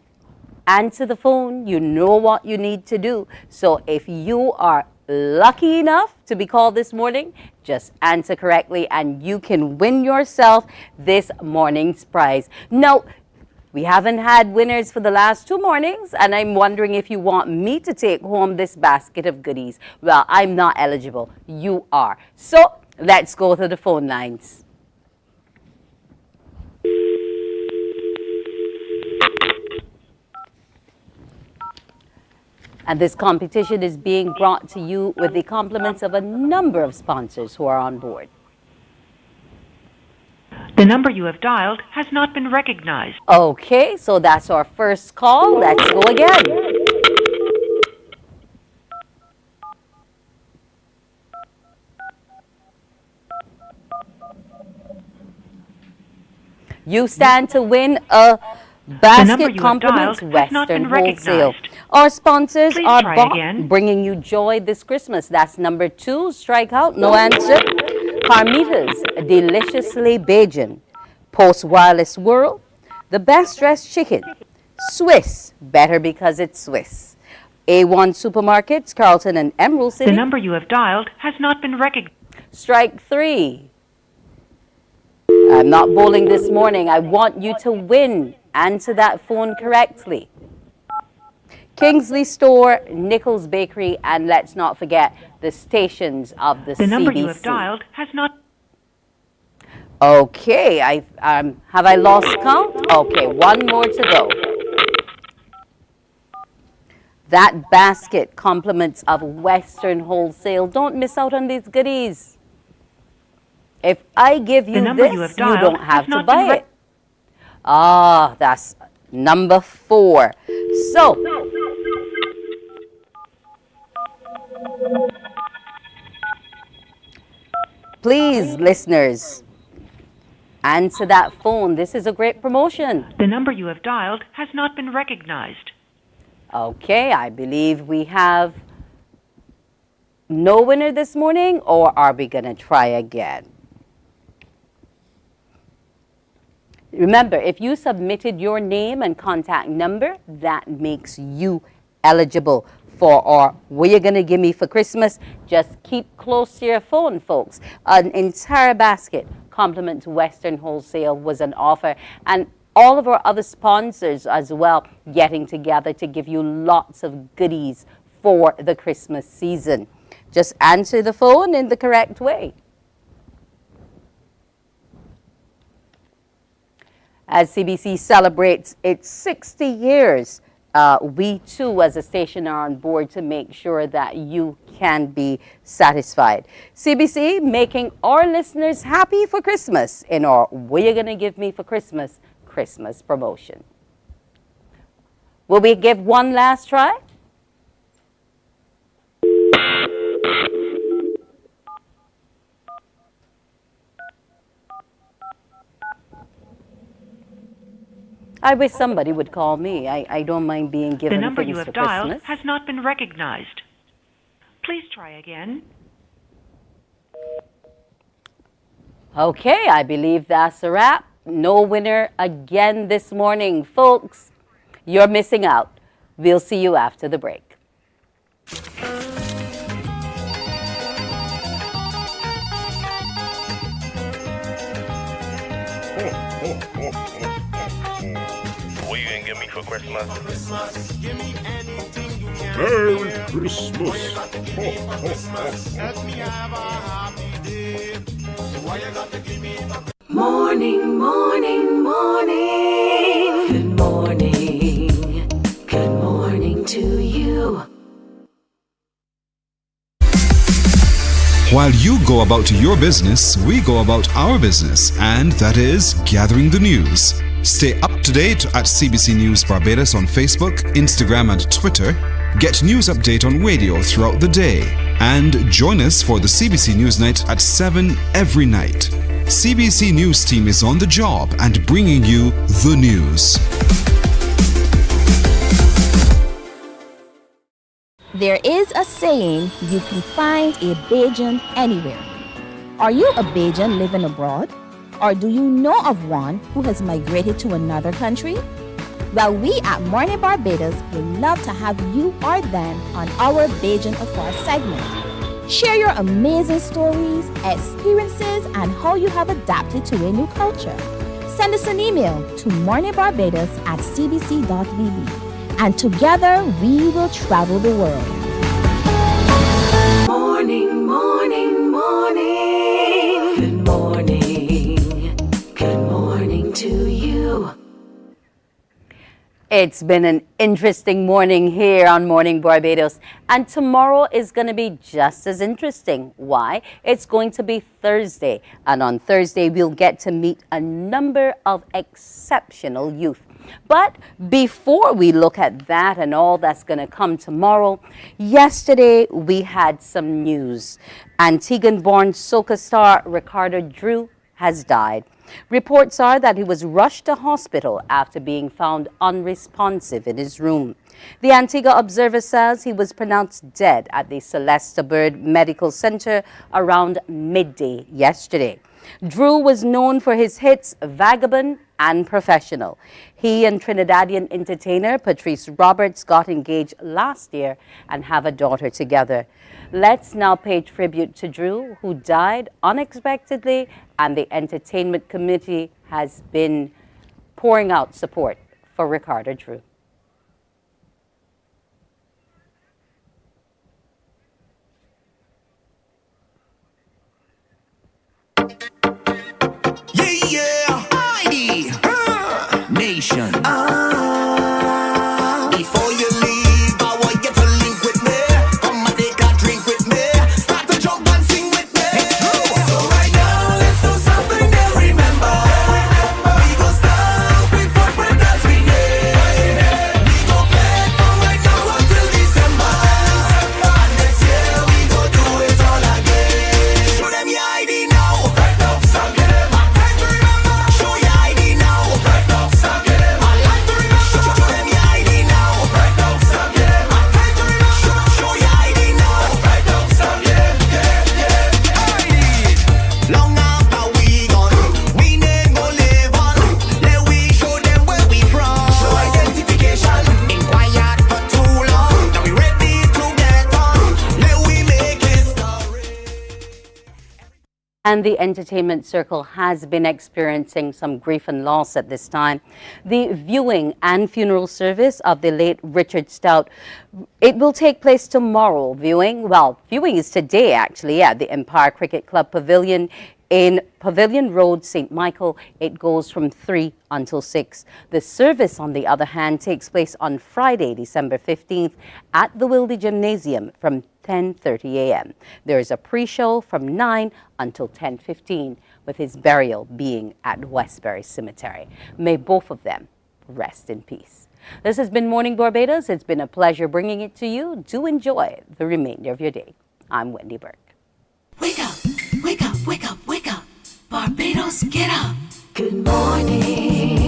answer the phone. You know what you need to do. So if you are lucky enough to be called this morning, just answer correctly and you can win yourself this morning's prize. Now, we haven't had winners for the last 2 mornings, and I'm wondering if you want me to take home this basket of goodies. Well, I'm not eligible. You are. So let's go to the phone lines. And this competition is being brought to you with the compliments of a number of sponsors who are on board. The number you have dialed has not been recognized. Okay, so that's our first call. Let's go again. You stand to win a basket compliments Western Wholesale. Our sponsors are bringing you joy this Christmas. That's number 2, strikeout, no answer. Carmita's Deliciously Bajan, Post Wireless World, The Best Dressed Chicken, Swiss, better because it's Swiss. A1 Supermarkets, Carlton and Emerald City. The number you have dialed has not been recognized. Strike 3. I'm not bowling this morning. I want you to win. Answer that phone correctly. Kingsley Store, Nichols Bakery, and let's not forget the stations of the CBC. The number you have dialed has not. Okay, have I lost count? Okay, one more to go. That basket compliments of Western Wholesale. Don't miss out on these goodies. If I give you this, you don't have to buy it. Ah, that's number 4. So, please, listeners, answer that phone. This is a great promotion. The number you have dialed has not been recognized. Okay, I believe we have no winner this morning, or are we going to try again? Remember, if you submitted your name and contact number, that makes you eligible for our What You Gonna Give Me for Christmas. Just keep close to your phone, folks. An entire basket compliment to Western Wholesale was an offer, and all of our other sponsors as well getting together to give you lots of goodies for the Christmas season. Just answer the phone in the correct way. As CBC celebrates its 60 years, we too as a station are on board to make sure that you can be satisfied. CBC making our listeners happy for Christmas in our What You Gonna Give Me for Christmas promotion. Will we give one last try? I wish somebody would call me. I don't mind being The given number things you for have dialed Christmas. has not been recognized. Please try again. Okay, I believe that's a wrap. No winner again this morning, folks. You're missing out. We'll see you after the break. What you gonna give me for Christmas? Merry Christmas. Let me have a happy day. Why you got to give me Morning, morning, morning. Good morning. Good morning to you. While you go about your business, we go about our business, and that is gathering the news. Stay up to date at CBC News Barbados on Facebook, Instagram, and Twitter. Get news update on radio throughout the day. And join us for the CBC News Night at 7 every night. CBC News team is on the job and bringing you the news. There is a saying, you can find a Bajan anywhere. Are you a Bajan living abroad? Or do you know of one who has migrated to another country? Well, we at Mornin Barbados would love to have you or them on our Bajan Afar segment. Share your amazing stories, experiences, and how you have adapted to a new culture. Send us an email to morninbarbados@cbc.bb. And together we will travel the world. Morning, morning, morning. Good morning. Good morning to you. It's been an interesting morning here on Morning Barbados, and tomorrow is going to be just as interesting. Why? It's going to be Thursday, and on Thursday we'll get to meet a number of exceptional youth. But before we look at that and all that's going to come tomorrow, yesterday we had some news. Antiguan-born soca star Ricardo Drew has died. Reports are that he was rushed to hospital after being found unresponsive in his room. The Antigua Observer says he was pronounced dead at the Celesta Bird Medical Center around midday yesterday. Drew was known for his hits Vagabond and Professional. He and Trinidadian entertainer Patrice Roberts got engaged last year and have a daughter together. Let's now pay tribute to Drew, who died unexpectedly, and the entertainment committee has been pouring out support for Ricardo Drew. Nation. Before you leave, I want you to link with me. Come and take a drink with me. Start to jump and sing with me. So right now, let's do something to remember. We go start with footprint as we name. We go back from right now until December. And next year, we go do it all again. Show them your ID now. Right now, stop it. Time to remember. Show your ID now. Right now, stop it. And the entertainment circle has been experiencing some grief and loss at this time. The viewing and funeral service of the late Richard Stout, it will take place tomorrow. Viewing is today actually at the Empire Cricket Club Pavilion in Pavilion Road, St. Michael. It goes from 3 until 6. The service, on the other hand, takes place on Friday, December 15th at the Wilde Gymnasium from 10:30 a.m. There is a pre-show from 9 until 10:15, with his burial being at Westbury Cemetery. May both of them rest in peace. This has been Morning Barbados. It's been a pleasure bringing it to you. Do enjoy the remainder of your day. I'm Wendy Burke. Wake up, wake up, wake up, wake up. Barbados, get up. Good morning.